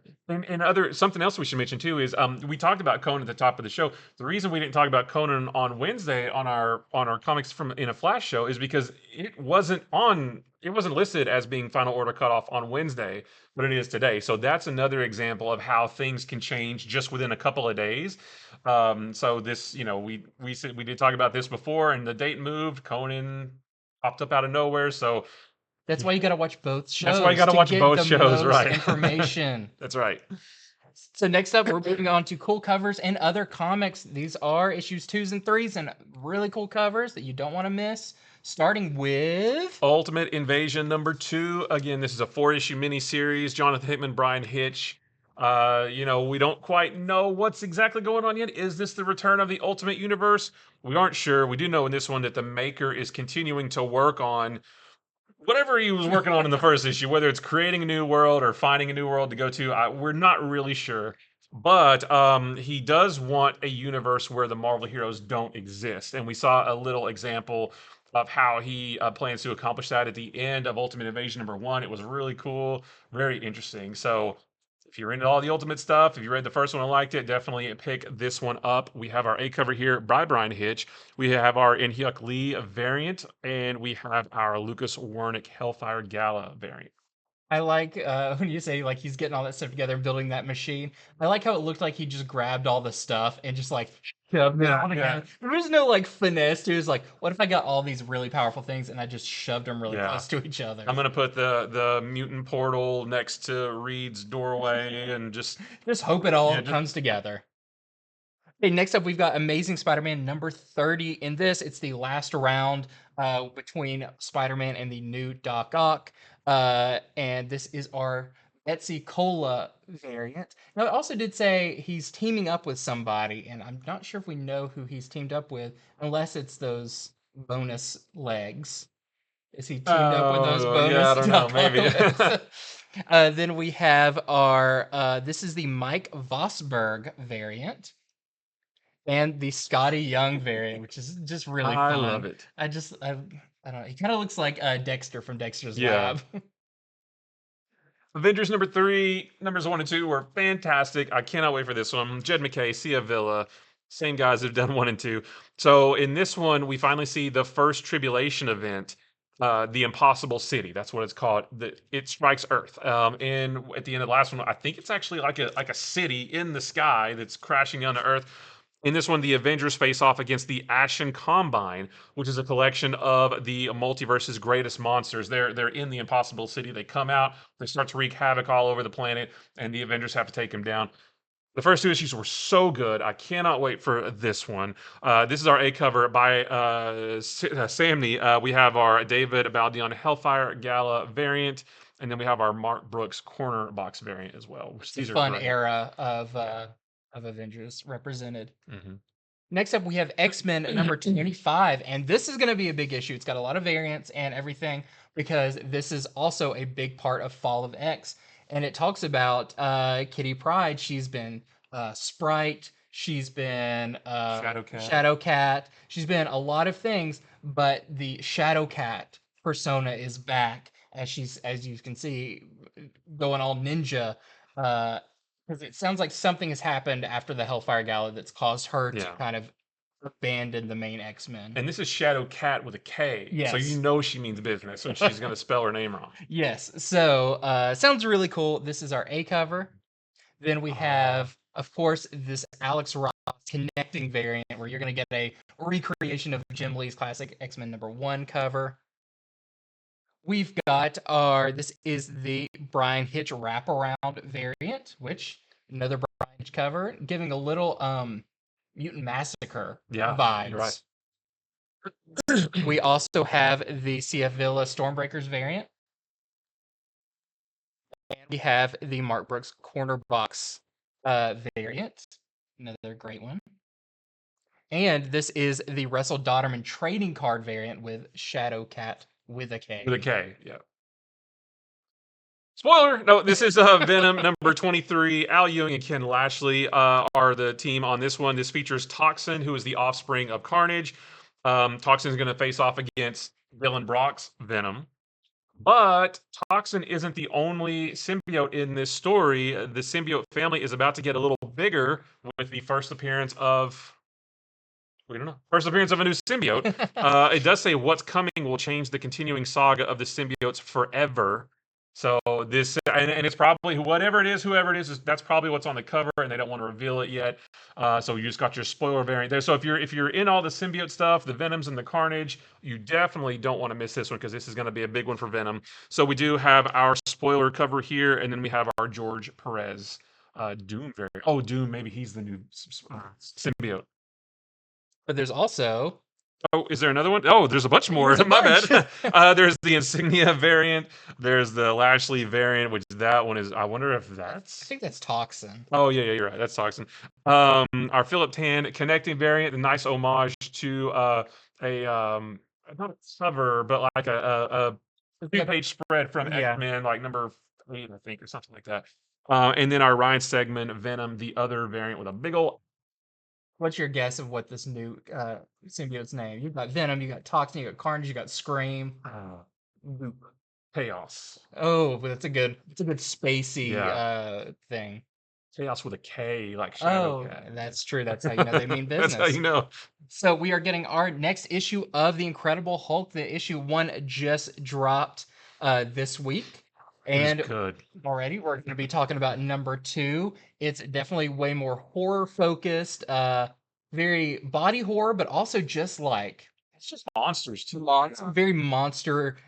And other something else we should mention too is we talked about Conan at the top of the show. The reason we didn't talk about Conan on Wednesday on our comics from in a flash show is because it wasn't listed as being final order cutoff on Wednesday, but it is today. So that's another example of how things can change just within a couple of days. So this, we said we did talk about this before, and the date moved. Conan popped up out of nowhere, so That's why you got to watch both that's why you shows got to to watch get both the shows, most right? information. That's right. So next up, we're moving on to cool covers and other comics. These are issues 2s and 3s and really cool covers that you don't want to miss. Starting with Ultimate Invasion #2. Again, this is a 4-issue miniseries. Jonathan Hickman, Brian Hitch. We don't quite know what's exactly going on yet. Is this the return of the Ultimate Universe? We aren't sure. We do know in this one that the maker is continuing to work on whatever he was working on in the first issue, whether it's creating a new world or finding a new world to go to. We're not really sure. But he does want a universe where the Marvel heroes don't exist. And we saw a little example of how he plans to accomplish that at the end of Ultimate Invasion #1. It was really cool, very interesting. So if you're into all the Ultimate stuff, if you read the first one and liked it, definitely pick this one up. We have our A cover here by Brian Hitch. We have our In-Hyuk Lee variant, and we have our Lucas Wernick Hellfire Gala variant. I like when you say like he's getting all that stuff together and building that machine. I like how it looked like he just grabbed all the stuff and just like shoved it all together. There was no like finesse to it. It was like, what if I got all these really powerful things and I just shoved them really Yeah. close to each other? I'm gonna put the mutant portal next to Reed's doorway and just Just hope it all yeah, just comes together. Okay, next up, we've got Amazing Spider-Man number 30. In this, it's the last round between Spider-Man and the new Doc Ock. And this is our Betsy Cola variant. Now, it also did say he's teaming up with somebody, and I'm not sure if we know who he's teamed up with, unless it's those bonus legs. Is he teamed up with those oh yeah, I bonus don't know, Doc Ock maybe. legs? Then we have our, this is the Mike Vosberg variant and the Scotty Young variant, which is just really I love fun. it. I don't know. He kind of looks like Dexter from Dexter's Yeah. Lab. Avengers #3, numbers 1 and 2 were fantastic. I cannot wait for this one. Jed McKay, Sia Villa, same guys who've done 1 and 2. So in this one, we finally see the first tribulation event, the Impossible City. That's what it's called. It strikes Earth. And at the end of the last one, I think it's actually like a city in the sky that's crashing down to Earth. In this one, the Avengers face off against the Ashen Combine, which is a collection of the multiverse's greatest monsters. They're in the Impossible City. They come out, they start to wreak havoc all over the planet, and the Avengers have to take them down. The first 2 issues were so good. I cannot wait for this one. This is our A cover by Samney. We have our David Baldeon Hellfire Gala variant, and then we have our Mark Brooks Corner Box variant as well. Which It's a these are fun great. era of Avengers represented. Hmm. Next up, we have X-Men number 25, and this is going to be a big issue. It's got a lot of variants and everything because this is also a big part of Fall of X, and it talks about Kitty Pryde. She's been Sprite. She's been Shadowcat. Shadowcat. She's been a lot of things, but the Shadowcat persona is back as you can see, going all ninja. Because it sounds like something has happened after the Hellfire Gala that's caused her to Yeah. kind of abandon the main X-Men. And this is Shadow Cat with a K. So you Yes. know she means business, so she's going to spell her name wrong. Yes. So sounds really cool. This is our A cover. Then we have, of course, this Alex Ross connecting variant where you're going to get a recreation of Jim Lee's classic X-Men #1 cover. We've got this is the Brian Hitch wraparound variant, which another Brian Hitch cover, giving a little Mutant Massacre Yeah, vibes. you're right. We also have the CF Villa Stormbreakers variant. And we have the Mark Brooks Corner Box variant. Another great one. And this is the Russell Dodderman trading card variant with Shadow Cat with a K. With a K, yeah. Spoiler! No, this is Venom number 23. Al Ewing and Ken Lashley are the team on this one. This features Toxin, who is the offspring of Carnage. Toxin is going to face off against Dylan Brock's Venom. But Toxin isn't the only symbiote in this story. The symbiote family is about to get a little bigger with the first appearance of. We don't know. First appearance of a new symbiote. It does say what's coming will change the continuing saga of the symbiotes forever. So this, and it's probably whoever it is, that's probably what's on the cover, and they don't want to reveal it yet. So you just got your spoiler variant there. So if you're in all the symbiote stuff, the Venoms and the Carnage, you definitely don't want to miss this one because this is going to be a big one for Venom. So we do have our spoiler cover here, and then we have our George Perez Doom variant. Oh, Doom, maybe he's the new symbiote. But there's also. Oh, is there another one? Oh, there's a bunch more. My bad. There's the Insignia variant. There's the Lashley variant, which that one is. I wonder if that's. I think that's Toxin. Oh yeah, you're right. That's Toxin. Our Philip Tan connecting variant, a nice homage to not a cover, but like a 2-page spread from X-Men, like number 8, I think, or something like that. And then our Ryan Stegman Venom, the other variant with a big old. What's your guess of what this new symbiote's name? You've got Venom, you got Toxin, you got Carnage, you got Scream. Chaos. Oh, but it's a good spacey thing. Chaos with a K, like Shadow Cat. That's true. That's how you know they mean business. That's how you know. So we are getting our next issue of The Incredible Hulk. The issue 1 just dropped this week. And already we're going to be talking about number 2. It's definitely way more horror focused, very body horror, but also just like it's just monsters too. Very monster,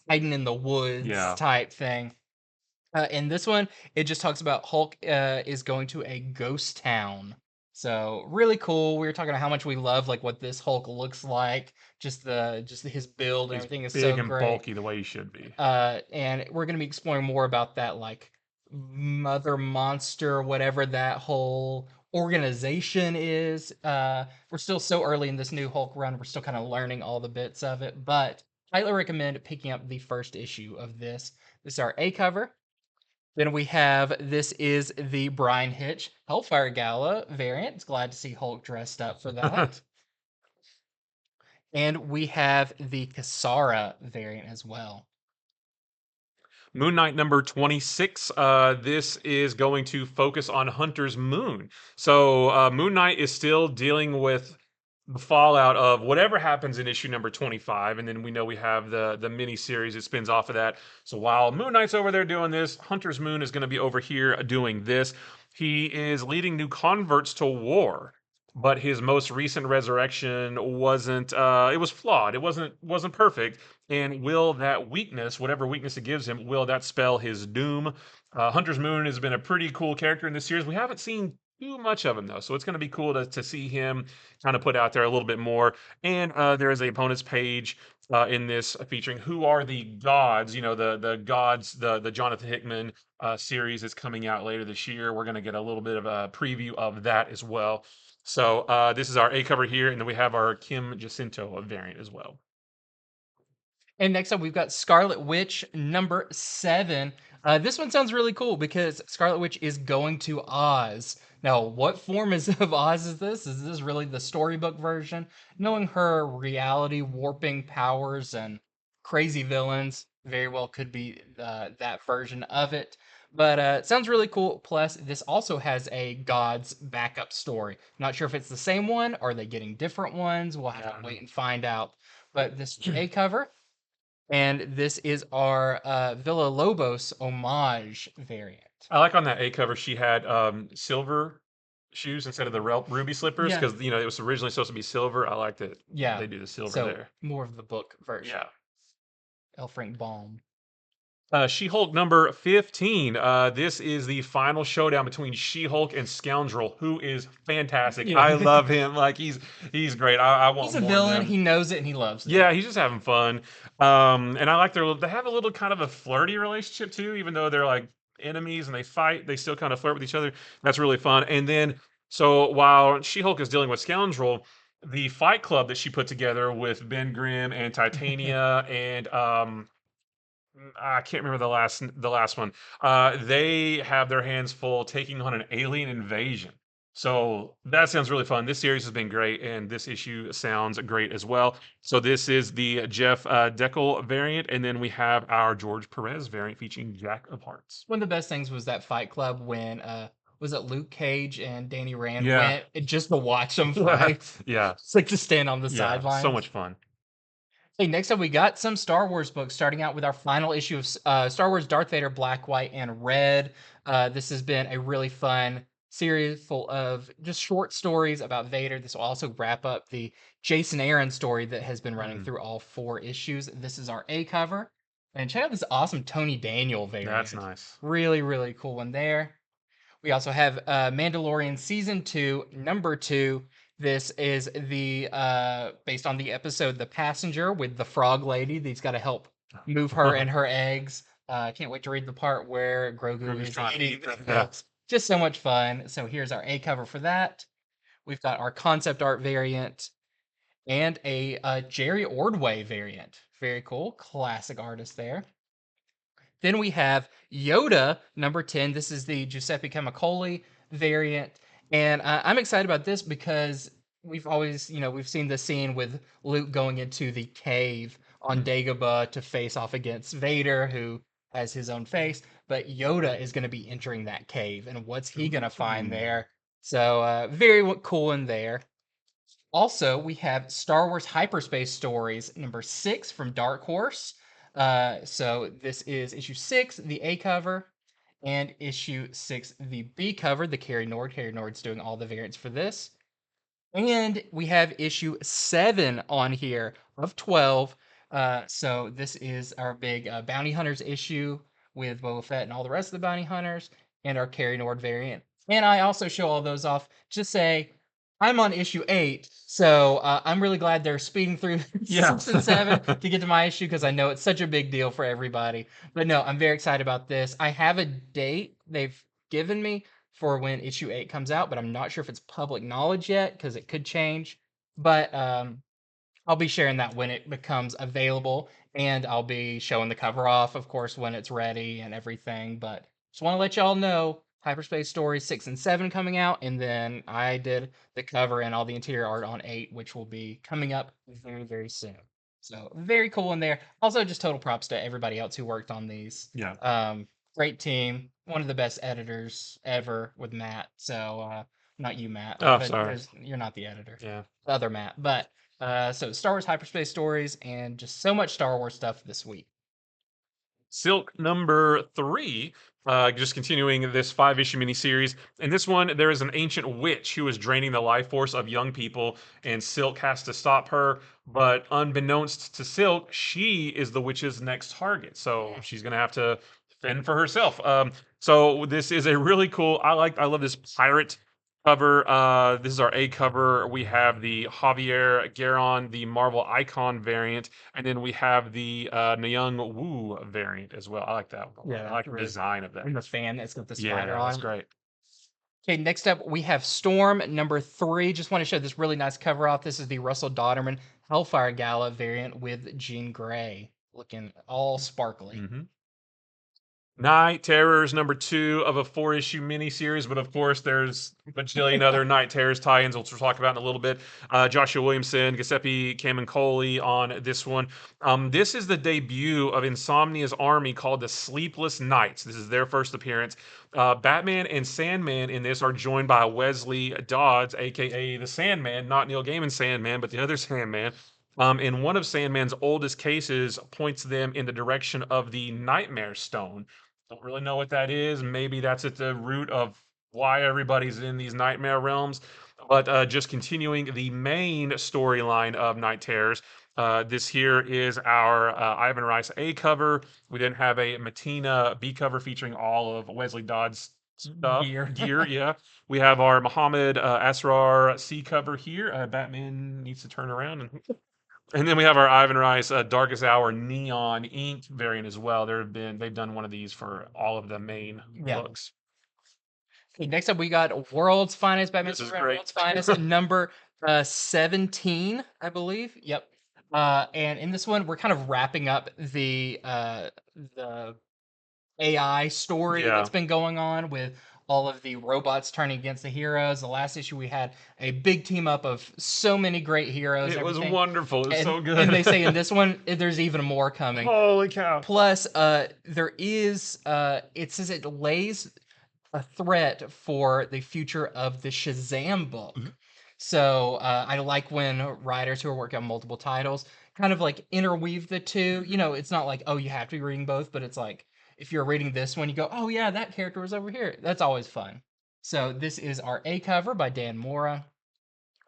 hiding in the woods type thing. In this one, it just talks about Hulk is going to a ghost town. So really cool. We were talking about how much we love like what this Hulk looks like. Just his build and everything is so great. Big and bulky the way he should be. And we're gonna be exploring more about that like mother monster, whatever that whole organization is. We're still so early in this new Hulk run. We're still kind of learning all the bits of it, but highly recommend picking up the first issue of this. This is our A cover. Then we have, this is the Brian Hitch Hellfire Gala variant. It's glad to see Hulk dressed up for that. And we have the Kasara variant as well. Moon Knight number 26. This is going to focus on Hunter's Moon. So Moon Knight is still dealing with the fallout of whatever happens in issue number 25, and then we know we have the mini series that spins off of that. So while Moon Knight's over there doing this, Hunter's Moon is going to be over here doing this. He is leading new converts to war, but his most recent resurrection wasn't. It was flawed. It wasn't perfect. And will that weakness, whatever weakness it gives him, will that spell his doom? Hunter's Moon has been a pretty cool character in this series. We haven't seen too much of him though, so it's going to be cool to see him kind of put out there a little bit more. And there is a opponents page in this featuring who are the gods. You know, the gods, the Jonathan Hickman series is coming out later this year. We're going to get a little bit of a preview of that as well. So this is our A cover here, and then we have our Kim Jacinto variant as well. And next up, we've got Scarlet Witch number 7. This one sounds really cool because Scarlet Witch is going to Oz. Now, what form of Oz is this? Is this really the storybook version? Knowing her reality warping powers and crazy villains, very well could be that version of it. But it sounds really cool. Plus, this also has a God's backup story. Not sure if it's the same one or are they getting different ones. We'll have to wait and find out. But this is a cover. And this is our Villa Lobos homage variant. I like on that A cover she had silver shoes instead of the ruby slippers because you know it was originally supposed to be silver. I like that. Yeah, they do the silver there. More of the book version. Yeah. L. Frank Baum. She-Hulk number 15. This is the final showdown between She-Hulk and Scoundrel, who is fantastic. I love him. Like he's great. I want. He's a villain. He knows it and he loves it. Yeah, he's just having fun. And I like they have a little kind of a flirty relationship too, even though they're like enemies and they fight. They still kind of flirt with each other. That's really fun. And then So while She-Hulk is dealing with Scoundrel, the Fight Club that she put together with Ben Grimm and Titania and I can't remember the last one. They have their hands full taking on an alien invasion. So that sounds really fun. This series has been great, and this issue sounds great as well. So this is the Jeff Deckel variant, and then we have our George Perez variant featuring Jack of Hearts. One of the best things was that Fight Club when was it Luke Cage and Danny Rand Yeah. went just to watch them fight. Yeah, It's like to stand on the yeah, sidelines. so much fun. Hey, next up we got some Star Wars books, starting out with our final issue of Star Wars Darth Vader Black, White, and Red. This has been a really fun series full of just short stories about Vader. This will also wrap up the Jason Aaron story that has been running through all 4 issues. This is our A cover. And check out this awesome Tony Daniel variant. That's nice. Really, really cool one there. We also have Mandalorian Season 2, Number 2. This is the based on the episode The Passenger with the frog lady. He's got to help move her and her eggs. Can't wait to read the part where Grogu is trying to eating eat the them. Yeah. eggs. Just so much fun. So here's our A cover for that. We've got our concept art variant and a Jerry Ordway variant. Very cool. Classic artist there. Then we have Yoda, number 10. This is the Giuseppe Camicoli variant. And I'm excited about this because we've always, we've seen the scene with Luke going into the cave on Dagobah to face off against Vader, who has his own face. But Yoda is going to be entering that cave. And what's he going to find there? So very cool in there. Also, we have Star Wars Hyperspace Stories, number 6 from Dark Horse. So this is issue 6, the A cover, and issue 6, the B cover, the Carrie Nord. Carrie Nord's doing all the variants for this. And we have issue 7 on here of 12. So this is our big Bounty Hunters issue with Boba Fett and all the rest of the Bounty Hunters, and our Carrie Nord variant. And I also show all those off to say I'm on issue 8, so I'm really glad they're speeding through Yeah. 6 and 7 to get to my issue because I know it's such a big deal for everybody. But no, I'm very excited about this. I have a date they've given me for when issue 8 comes out, but I'm not sure if it's public knowledge yet because it could change. But I'll be sharing that when it becomes available, and I'll be showing the cover off, of course, when it's ready and everything. But just want to let y'all know Hyperspace Stories 6 and 7 coming out, and then I did the cover and all the interior art on 8, which will be coming up very, very soon. So very cool in there. Also, just total props to everybody else who worked on these. Yeah. Great team. One of the best editors ever with Matt. So not you, Matt. Oh, but sorry. you're not the editor. Yeah. The other Matt. But so Star Wars Hyperspace Stories and just so much Star Wars stuff this week. Silk number 3, just continuing this 5-issue miniseries. In this one, there is an ancient witch who is draining the life force of young people, and Silk has to stop her. But unbeknownst to Silk, she is the witch's next target. So she's going to have to fend for herself. So this is a really cool, I love this pirate cover. This is our A cover. We have the Javier Garon, the Marvel Icon variant, and then we have the Nyung Woo variant as well. I like that one. Yeah, I like the really. design of that. I'm a fan that's got the Yeah, spider that's on. great. Okay, next up we have Storm number 3. Just want to show this really nice cover off. This is the Russell Dodderman Hellfire Gala variant with Jean Grey, looking all sparkly. Night Terrors number 2 of a 4-issue miniseries, but of course there's a bajillion other Night Terrors tie-ins, which we'll talk about in a little bit. Joshua Williamson, Giuseppe Camuncoli on this one. This is the debut of Insomnia's army called the Sleepless Knights. This is their first appearance. Batman and Sandman in this are joined by Wesley Dodds, aka the Sandman, not Neil Gaiman's Sandman, but the other Sandman. And one of Sandman's oldest cases points them in the direction of the Nightmare Stone. Don't really know what that is. Maybe that's at the root of why everybody's in these nightmare realms. But just continuing the main storyline of Night Terrors, this here is our Ivan Rice A cover. We then have a Matina B cover featuring all of Wesley Dodd's stuff. Gear, yeah. We have our Muhammad Asrar C cover here. Batman needs to turn around and then we have our Ivan Rice Darkest Hour Neon Ink variant as well. They've done one of these for all of the main books. Okay, next up we got World's Finest Batman This is Superman great. World's Finest number 17, I believe. Yep. And in this one, we're kind of wrapping up the AI story Yeah. that's been going on with all of the robots turning against the heroes. The last issue we had a big team up of so many great heroes and It was everything. wonderful. It was so good. And they say in this one there's even more coming. Holy cow. Plus, there is it says it lays a threat for the future of the Shazam book. So I like when writers who are working on multiple titles kind of like interweave the two. You know, it's not like, oh, you have to be reading both, but it's like if you're reading this one, you go, oh yeah, that character was over here. That's always fun. So this is our A cover by Dan Mora.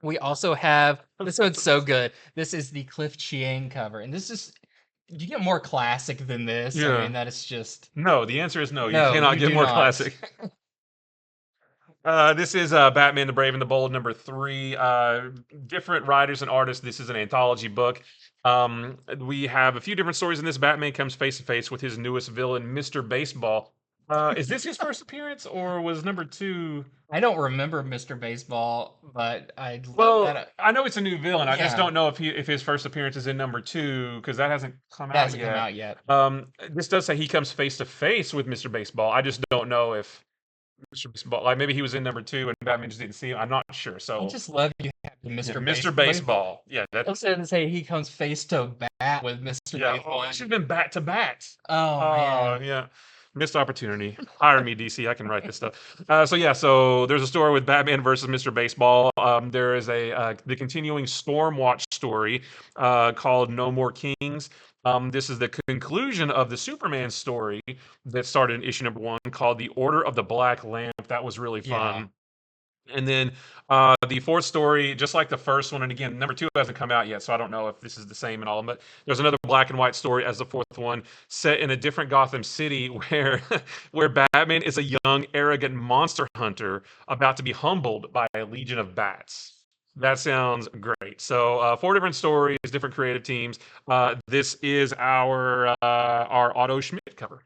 We also have, this one's so good. This is the Cliff Chiang cover. And this is, you get more classic than this. I Yeah. mean, that is just, No, the answer is no. You no, cannot you get do more not. classic. This is Batman the Brave and the Bold number 3. Different writers and artists. This is an anthology book. We have a few different stories in this. Batman comes face to face with his newest villain, Mr. Baseball. Is this his first appearance, or was number 2? I don't remember Mr. Baseball, but I'd love Well, that. I know it's a new villain. I just Yeah. don't know if his first appearance is in number 2 because that hasn't come That out hasn't yet. come out yet. This does say he comes face to face with Mr. Baseball. I just don't know if Mr. Baseball, like maybe he was in number 2 and Batman just didn't see him. I'm not sure. I So just love you having yeah, Mr. Mr. Baseball. Yeah, I that. was going to say he comes face to bat with Mr. Yeah, Baseball. it should have been bat to bat. Oh, man. Yeah. Missed opportunity. Hire me, DC. I can write this stuff. So there's a story with Batman versus Mr. Baseball. There is the continuing Stormwatch story called No More Kings. This is the conclusion of the Superman story that started in issue number 1 called The Order of the Black Lamp. That was really Yeah. fun. And then the 4th story, just like the first one, and again, number 2 hasn't come out yet, so I don't know if this is the same and all, but there's another black and white story as the 4th one, set in a different Gotham City where where Batman is a young, arrogant monster hunter about to be humbled by a legion of bats. That sounds great. So 4 different stories, different creative teams. This is our Otto Schmidt cover.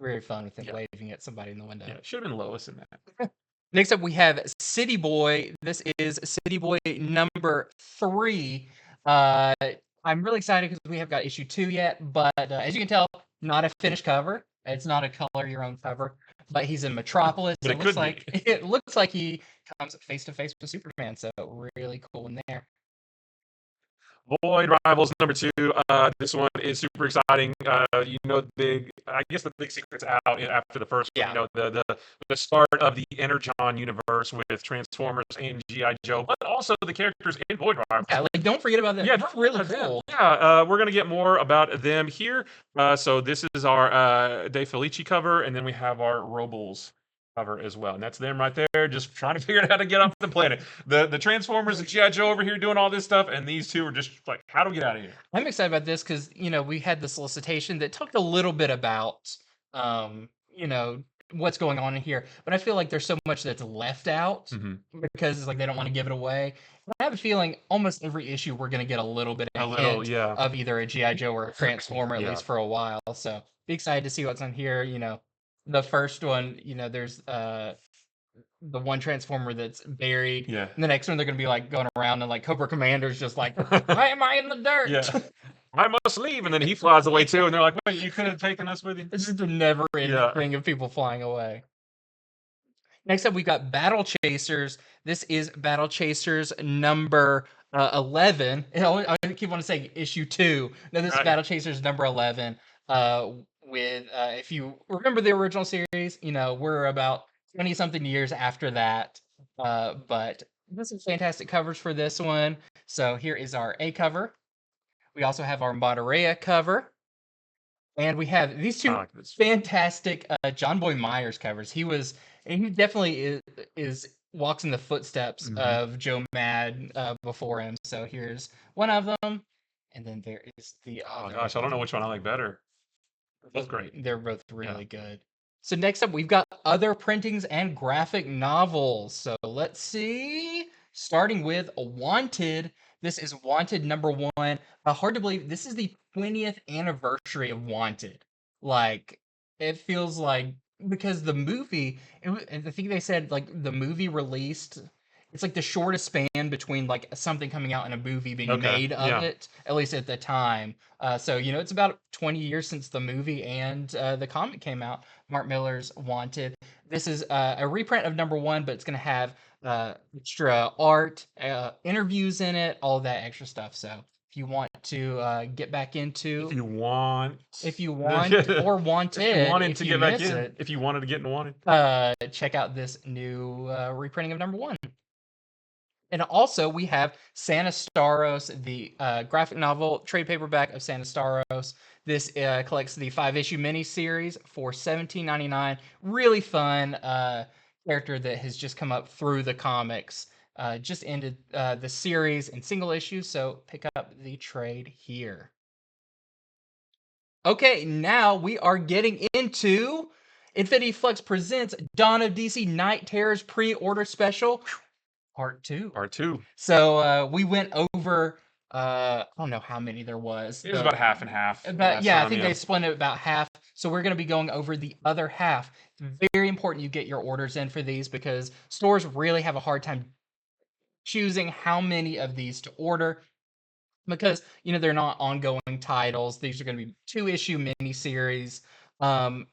Very fun with him Yeah. waving at somebody in the window. Yeah, should have been Lois in that. Next up, we have City Boy. This is City Boy number 3. I'm really excited because we have got issue 2 yet, but as you can tell, not a finished cover. It's not a color your own cover, but he's in Metropolis. But it it looks could like be. it looks like he comes face to face with Superman. So really cool in there. Void Rivals number 2. This one is super exciting. I guess the big secret's out after the first one. Yeah. You know, the start of the Energon universe with Transformers and GI Joe, but also the characters in Void Rivals. Yeah, like don't forget about them. Yeah, That's really cool. Yeah, we're gonna get more about them here. So this is our De Felici cover, and then we have our Robles cover as well, and that's them right there, just trying to figure out how to get off the planet. The Transformers and GI Joe over here doing all this stuff, and these two are just like, how do we get out of here? I'm excited about this because we had the solicitation that talked a little bit about what's going on in here, but I feel like there's so much that's left out because it's like they don't want to give it away. I have a feeling almost every issue we're gonna get a little bit of hint of either a GI Joe or a Transformer at least for a while. So be excited to see what's on here. The first one, there's the one Transformer that's buried. Yeah. And the next one they're gonna be like going around and like Cobra Commander's just like, why am I in the dirt? Yeah. I must leave, and then he flies away too, and they're like, wait, you could have taken us with you? It's just a never-ending thing of people flying away. Next up, we got Battle Chasers. This is Battle Chasers number 11. I keep wanting to say issue 2. No, this is Battle Chasers number 11. If you remember the original series, we're about 20-something years after that. But there's some fantastic covers for this one. So here is our A cover. We also have our Monterey cover. And we have these two fantastic John Boy Myers covers. He definitely walks in the footsteps of Joe Mad before him. So here's one of them. And then there is the other. Oh gosh, I don't know which one I like better. They're both great. They're both really good. So next up, we've got other printings and graphic novels. So let's see. Starting with Wanted. This is Wanted number 1. Hard to believe this is the 20th anniversary of Wanted. Like, it feels like because the movie, I think they said like the movie released. It's like the shortest span between like something coming out and a movie being Okay, made of yeah. it, at least at the time. So it's about 20 years since the movie and the comic came out. Mark Miller's Wanted. This is a reprint of number 1, but it's gonna have extra art, interviews in it, all that extra stuff. So if you want to get back If into, you want, if you want or if you wanted, wanted if to you get back miss in, it, if you wanted to get in wanted. check out this new reprinting of number 1. And also, we have Santa Staros, the graphic novel trade paperback of Santa Staros. This collects the 5-issue miniseries for $17.99. Really fun character that has just come up through the comics. Just ended the series in single issues, so pick up the trade here. Okay, now we are getting into Infinity Flux presents Dawn of DC Night Terrors pre-order special, part 2. Part 2. So we went over I don't know how many there was. It was about half and half But last yeah, I time, think yeah. they split it about half. So we're going to be going over the other half. Very important you get your orders in for these because stores really have a hard time choosing how many of these to order because they're not ongoing titles. These are going to be 2-issue miniseries, and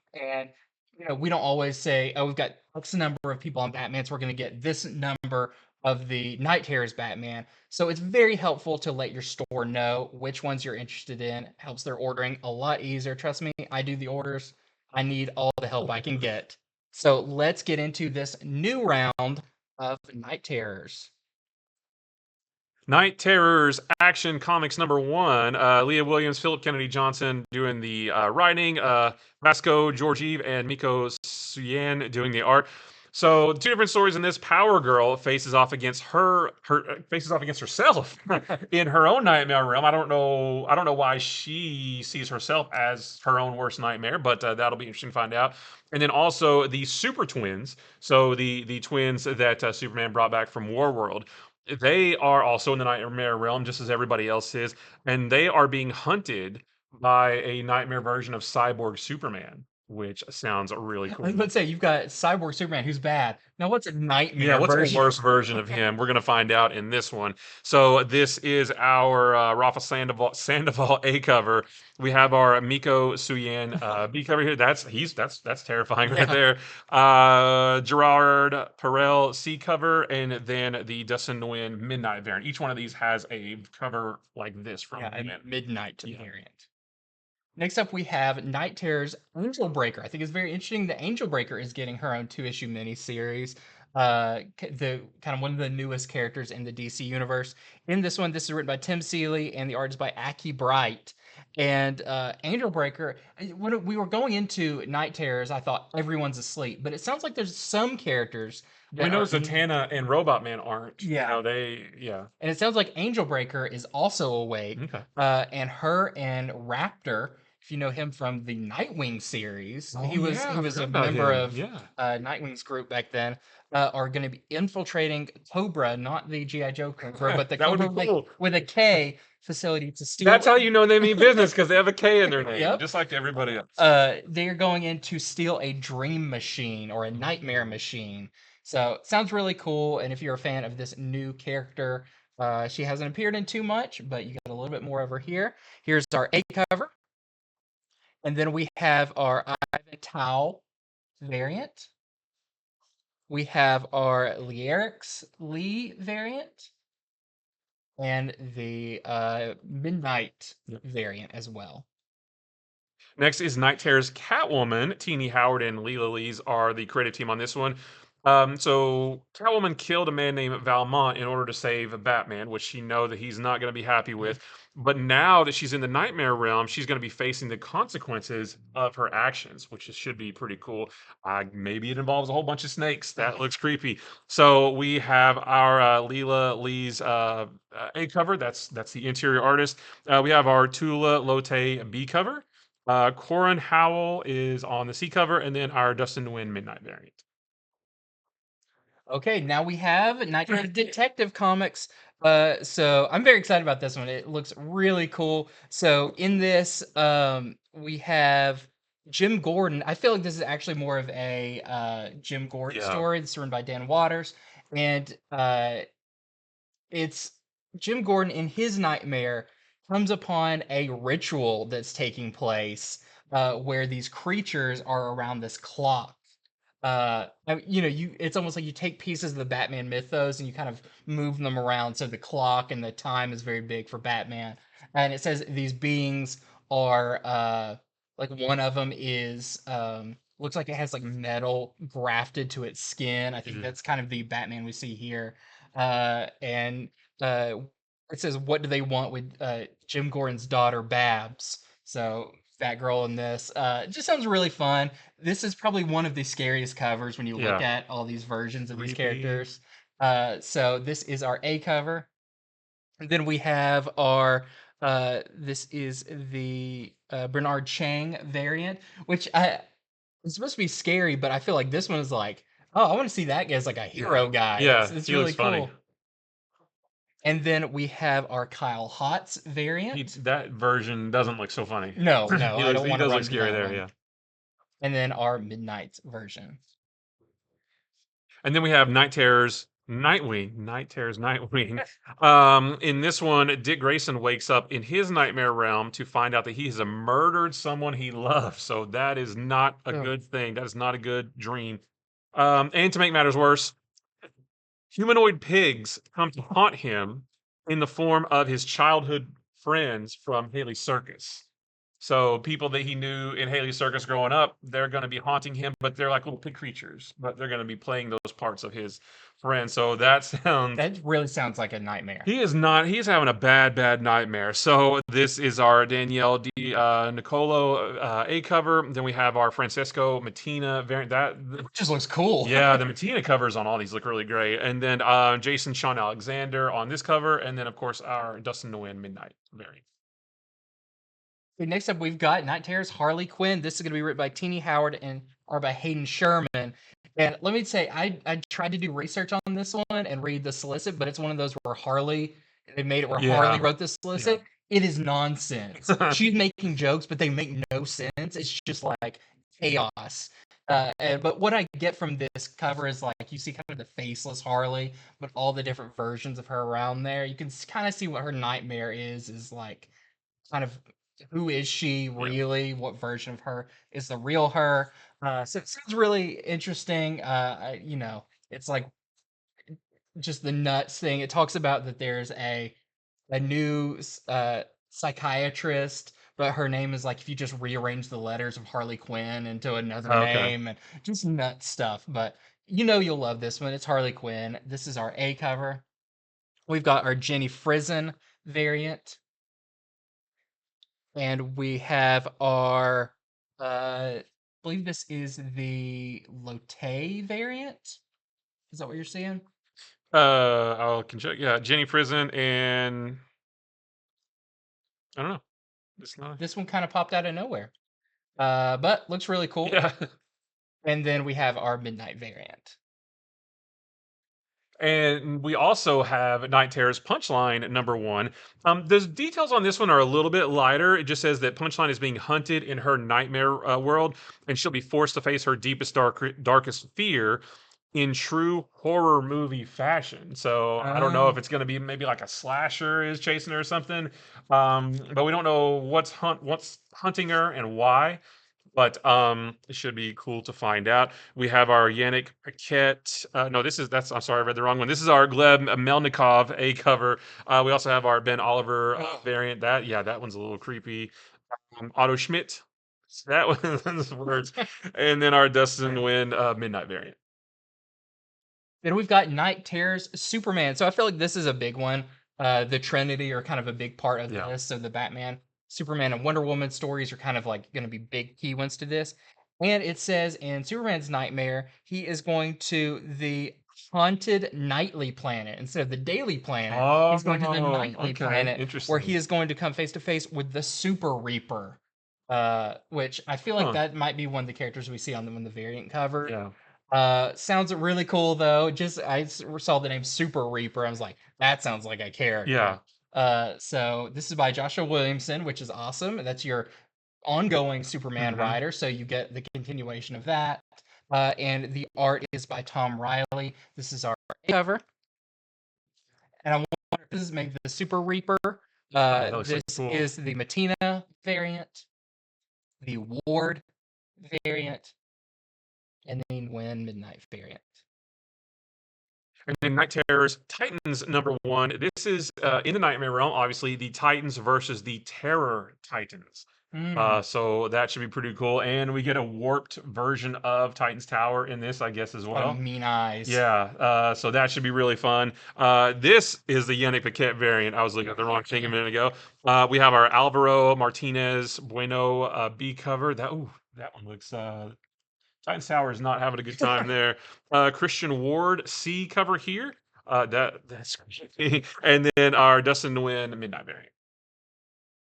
we don't always say, "Oh, we've got X number of people on Batman, so we're going to get this number of the Night Terrors Batman." So it's very helpful to let your store know which ones you're interested in. Helps their ordering a lot easier. Trust me, I do the orders. I need all the help I can get. So let's get into this new round of Night Terrors. Night Terrors Action Comics #1. Leah Williams, Philip Kennedy Johnson doing the writing. Vasco Georgiev and Miko Suyan doing the art. So two different stories in this. Power Girl faces off against faces off against herself in her own nightmare realm. I don't know why she sees herself as her own worst nightmare, but that'll be interesting to find out. And then also the Super Twins. So the twins that Superman brought back from Warworld. They are also in the nightmare realm, just as everybody else is, and they are being hunted by a nightmare version of Cyborg Superman, which sounds really I cool. was about to say you've got Cyborg Superman, who's bad. Now, what's a Yeah, nightmare what's a version? worse version of him? We're gonna find out in this one. So this is our Rafa Sandoval A cover. We have our Miko Suyan B cover here. That's terrifying right Yeah. there. Gerard Perel C cover, and then the Dustin Nguyen Midnight variant. Each one of these has a cover like this from Yeah, a Nguyen. midnight Yeah. variant. Next up, we have Night Terror's Angel Breaker. I think it's very interesting that Angel Breaker is getting her own 2-issue miniseries. The kind of one of the newest characters in the DC universe. In this one, this is written by Tim Seeley and the art is by Aki Bright. And Angel Breaker, when we were going into Night Terrors, I thought everyone's asleep, but it sounds like there's some characters We that know are Zatanna and Robot Man aren't. yeah. Yeah. And it sounds like Angel Breaker is also awake. Okay. And her and Raptor, if you know him from the Nightwing series, Oh, he was yeah, he I was a forgot about member him. of Yeah. Nightwing's group back then, are going to be infiltrating Cobra, not the GI Joe Cobra, but the That would be Cobra cool. with a K facility to steal. That's how you know they mean business, because they have a K in their name, Yep. just like everybody else. They're going in to steal a dream machine or a nightmare machine. So sounds really cool. And if you're a fan of this new character, she hasn't appeared in too much, but you got a little bit more of her here. Here's our A cover. And then we have our Ivan Tao variant. We have our LEIRIX Lee variant. And the Midnight variant as well. Next is Night Terror's Catwoman. Teenie Howard and Leela Lees are the creative team on this one. So Catwoman killed a man named Valmont in order to save Batman, which she know that he's not going to be happy with. But now that she's in the nightmare realm, she's going to be facing the consequences of her actions, which should be pretty cool. Maybe it involves a whole bunch of snakes. That looks creepy. So we have our Leela Lee's A cover. That's the interior artist. We have our Tula Lotte B cover. Corin Howell is on the C cover, and then our Dustin Nguyen Midnight variant. Okay, now we have Night Terror Detective Comics. So I'm very excited about this one. It looks really cool. So in this, we have Jim Gordon. I feel like this is actually more of a Jim Gordon Yeah. story. This is written by Dan Waters, and it's Jim Gordon in his nightmare comes upon a ritual that's taking place where these creatures are around this clock. It's almost like you take pieces of the Batman mythos and you kind of move them around. So the clock and the time is very big for Batman. And it says these beings are like one of them is looks like it has like metal grafted to its skin. I think Mhm. that's kind of the Batman we see here. And uh, it says, "What do they want with Jim Gordon's daughter Babs?" So that girl in this it just sounds really fun. This is probably one of the scariest covers when you look Yeah. at all these versions of these Creepy. characters. So this is our A cover. And then we have our this is the Bernard Chang variant, which it's supposed to be scary, but I feel like this one is like, oh, I want to see that guy as like a Yeah. hero guy. It's Yeah. it's He really looks funny. cool. And then we have our Kyle Hotz variant. That version doesn't look so funny. No, no, I don't He want to does run look into scary that there, one. yeah. And then our Midnight version. And then we have Night Terrors, Nightwing, Night Terrors, Nightwing. In this one, Dick Grayson wakes up in his nightmare realm to find out that he has murdered someone he loves. So that is not a Oh, good thing. That is not a good dream. And to make matters worse, humanoid pigs come to haunt him in the form of his childhood friends from Haley's Circus. So people that he knew in Haley's Circus growing up, they're going to be haunting him, but they're like little pig creatures, but they're going to be playing those parts of his friends. So that sounds that really sounds like a nightmare. he is not. He's having a bad nightmare. So this is our Danielle D. Nicolo A cover. Then we have our Francesco Mattina variant. It just looks cool. Yeah, the Mattina covers on all these look really great. And then Jason Sean Alexander on this cover, and then of course our Dustin Nguyen Midnight variant. Okay, next up, we've got Night Terror's Harley Quinn. This is going to be written by Teeny Howard and art by Hayden Sherman. And let me say, I tried to do research on this one and read the solicit, but it's one of those where they made it where Harley Yeah, wrote the yeah. solicit. It is nonsense. She's making jokes, but they make no sense. It's just like chaos. But what I get from this cover is like you see kind of the faceless Harley, but all the different versions of her around there. You can kind of see what her nightmare is like kind of who is she Yeah. really? What version of her is the real her? So it sounds really interesting. It's like just the nuts thing. It talks about that there's a new psychiatrist, but her name is like if you just rearrange the letters of Harley Quinn into another Okay. name and just nut stuff. But you'll love this one. It's Harley Quinn. This is our A cover. We've got our Jenny Frizen variant. And we have our, I believe this is the Lotte variant. Is that what you're seeing? I can check. Yeah, Jenny Prison and I don't know. It's not. This one kind of popped out of nowhere, but looks really cool. Yeah. And then we have our Midnight variant. And we also have Night Terror's Punchline #1. The details on this one are a little bit lighter. It just says that Punchline is being hunted in her nightmare world, and she'll be forced to face her deepest, darkest fear in true horror movie fashion. So I don't know if Oh, it's going to be maybe like a slasher is chasing her or something, but we don't know what's hunting her and why. But it should be cool to find out. We have our Yannick Paquette. No, that's I'm sorry, I read the wrong one. This is our Gleb Melnikov A cover. We also have our Ben Oliver oh. variant. That one's a little creepy. Otto Schmidt. That one's words. And then our Dustin Wynn Midnight variant. Then we've got Night Terror's Superman. So I feel like this is a big one. The Trinity are kind of a big part of Yeah. this. So the Batman, Superman, and Wonder Woman stories are kind of like going to be big key ones to this. And it says in Superman's Nightmare, he is going to the haunted nightly planet instead of the daily planet. He's going to the Oh, nightly okay. planet where he Interesting. is going to come face to face with the Super Reaper. Which I feel like Huh. that might be one of the characters we see on the variant cover. Yeah. Sounds really cool though. Just saw the name Super Reaper. I was like, that sounds like a character. Yeah. So this is by Joshua Williamson, which is awesome. That's your ongoing Superman Mm-hmm. writer, so you get the continuation of that. And the art is by Tom Riley. This is our cover. And I wonder if this is maybe the Super Reaper. Oh, that looks so This cool. is the Matina variant, the Ward variant, and the Nguyen Midnight variant. And then Night Terrors, Titans #1. This is in the Nightmare Realm, obviously, the Titans versus the Terror Titans. So that should be pretty cool. And we get a warped version of Titan's Tower in this, I guess, as well. Mean eyes. Yeah, so that should be really fun. This is the Yannick Paquette variant. I was looking at the wrong thing a minute ago. We have our Alvaro Martinez Bueno B cover. That one looks Titan Tower is not having a good time there. Christian Ward C cover here. That's and then our Dustin Nguyen Midnight variant.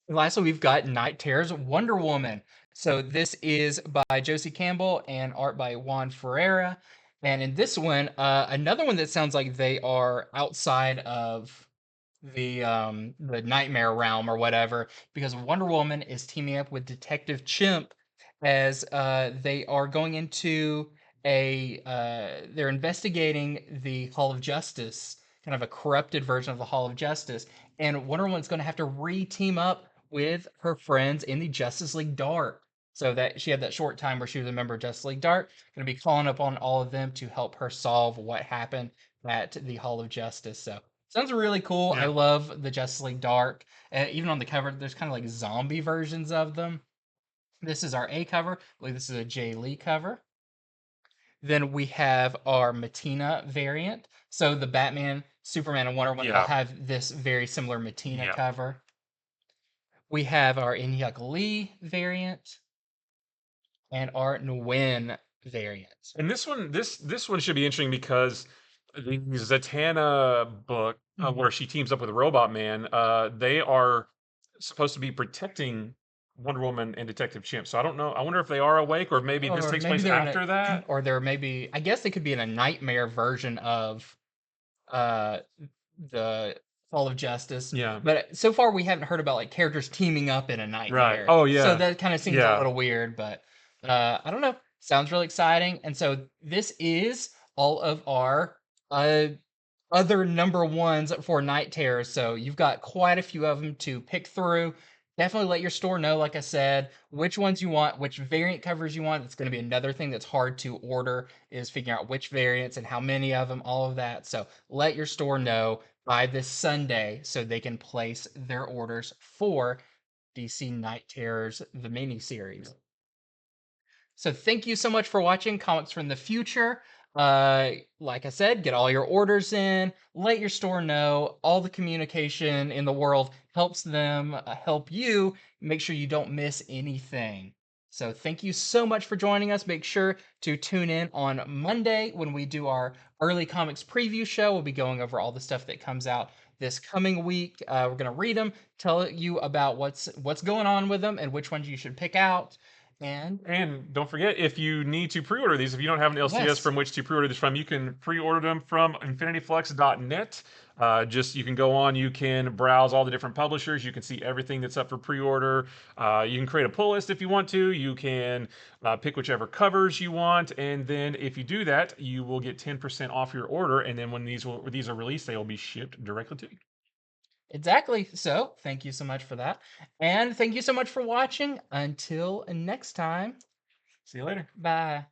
Lastly, we've got Night Terrors Wonder Woman. So this is by Josie Campbell and art by Juan Ferreira. And in this one, another one that sounds like they are outside of the nightmare realm or whatever, because Wonder Woman is teaming up with Detective Chimp as they are going into they're investigating the Hall of Justice, kind of a corrupted version of the Hall of Justice, and Wonder Woman's going to have to re-team up with her friends in the Justice League Dark. So that she had that short time where she was a member of Justice League Dark, going to be calling upon all of them to help her solve what happened at the Hall of Justice. So sounds really cool. I Yeah. love the Justice League Dark. Even on the cover, there's kind of like zombie versions of them. This is our A cover. I believe this is a Jay Lee cover. Then we have our Matina variant. So the Batman, Superman, and Wonder Woman all Yeah. have this very similar Matina Yeah. cover. We have our Inyuk Lee variant and our Nguyen variant. And this one should be interesting because the Zatanna book, where she teams up with Robot Man, they are supposed to be protecting Wonder Woman and Detective Chimp. So I don't know. I wonder if they are awake, or maybe this Or takes maybe place they're after that. or they're maybe, I guess they could be in a nightmare version of uh the Fall of Justice. Yeah. But so far we haven't heard about like characters teaming up in a Right. nightmare. Oh So yeah. that kind of seems a Yeah. little weird, but I don't know. Sounds really exciting. And so this is all of our other #1s for Night Terrors. So you've got quite a few of them to pick through. Definitely let your store know, like I said, which ones you want, which variant covers you want. It's going to be another thing that's hard to order, is figuring out which variants and how many of them, all of that. So let your store know by this Sunday so they can place their orders for DC Night Terrors, the mini series. So thank you so much for watching Comics from the Future. Like I said, get all your orders in, let your store know. All the communication in the world helps them help you. Make sure you don't miss anything. So thank you so much for joining us. Make sure to tune in on Monday when we do our early comics preview show. We'll be going over all the stuff that comes out this coming week. We're gonna read them, tell you about what's going on with them and which ones you should pick out. And don't forget, if you need to pre-order these, if you don't have an LCS Yes. from which to pre-order this from, you can pre-order them from infinityflux.net. You can go on, you can browse all the different publishers, you can see everything that's up for pre-order. You can create a pull list if you want to. You can pick whichever covers you want, and then if you do that, you will get 10% off your order. And then when these are released, they will be shipped directly to you. Exactly. So, thank you so much for that. And thank you so much for watching. Until next time, See you later. bye.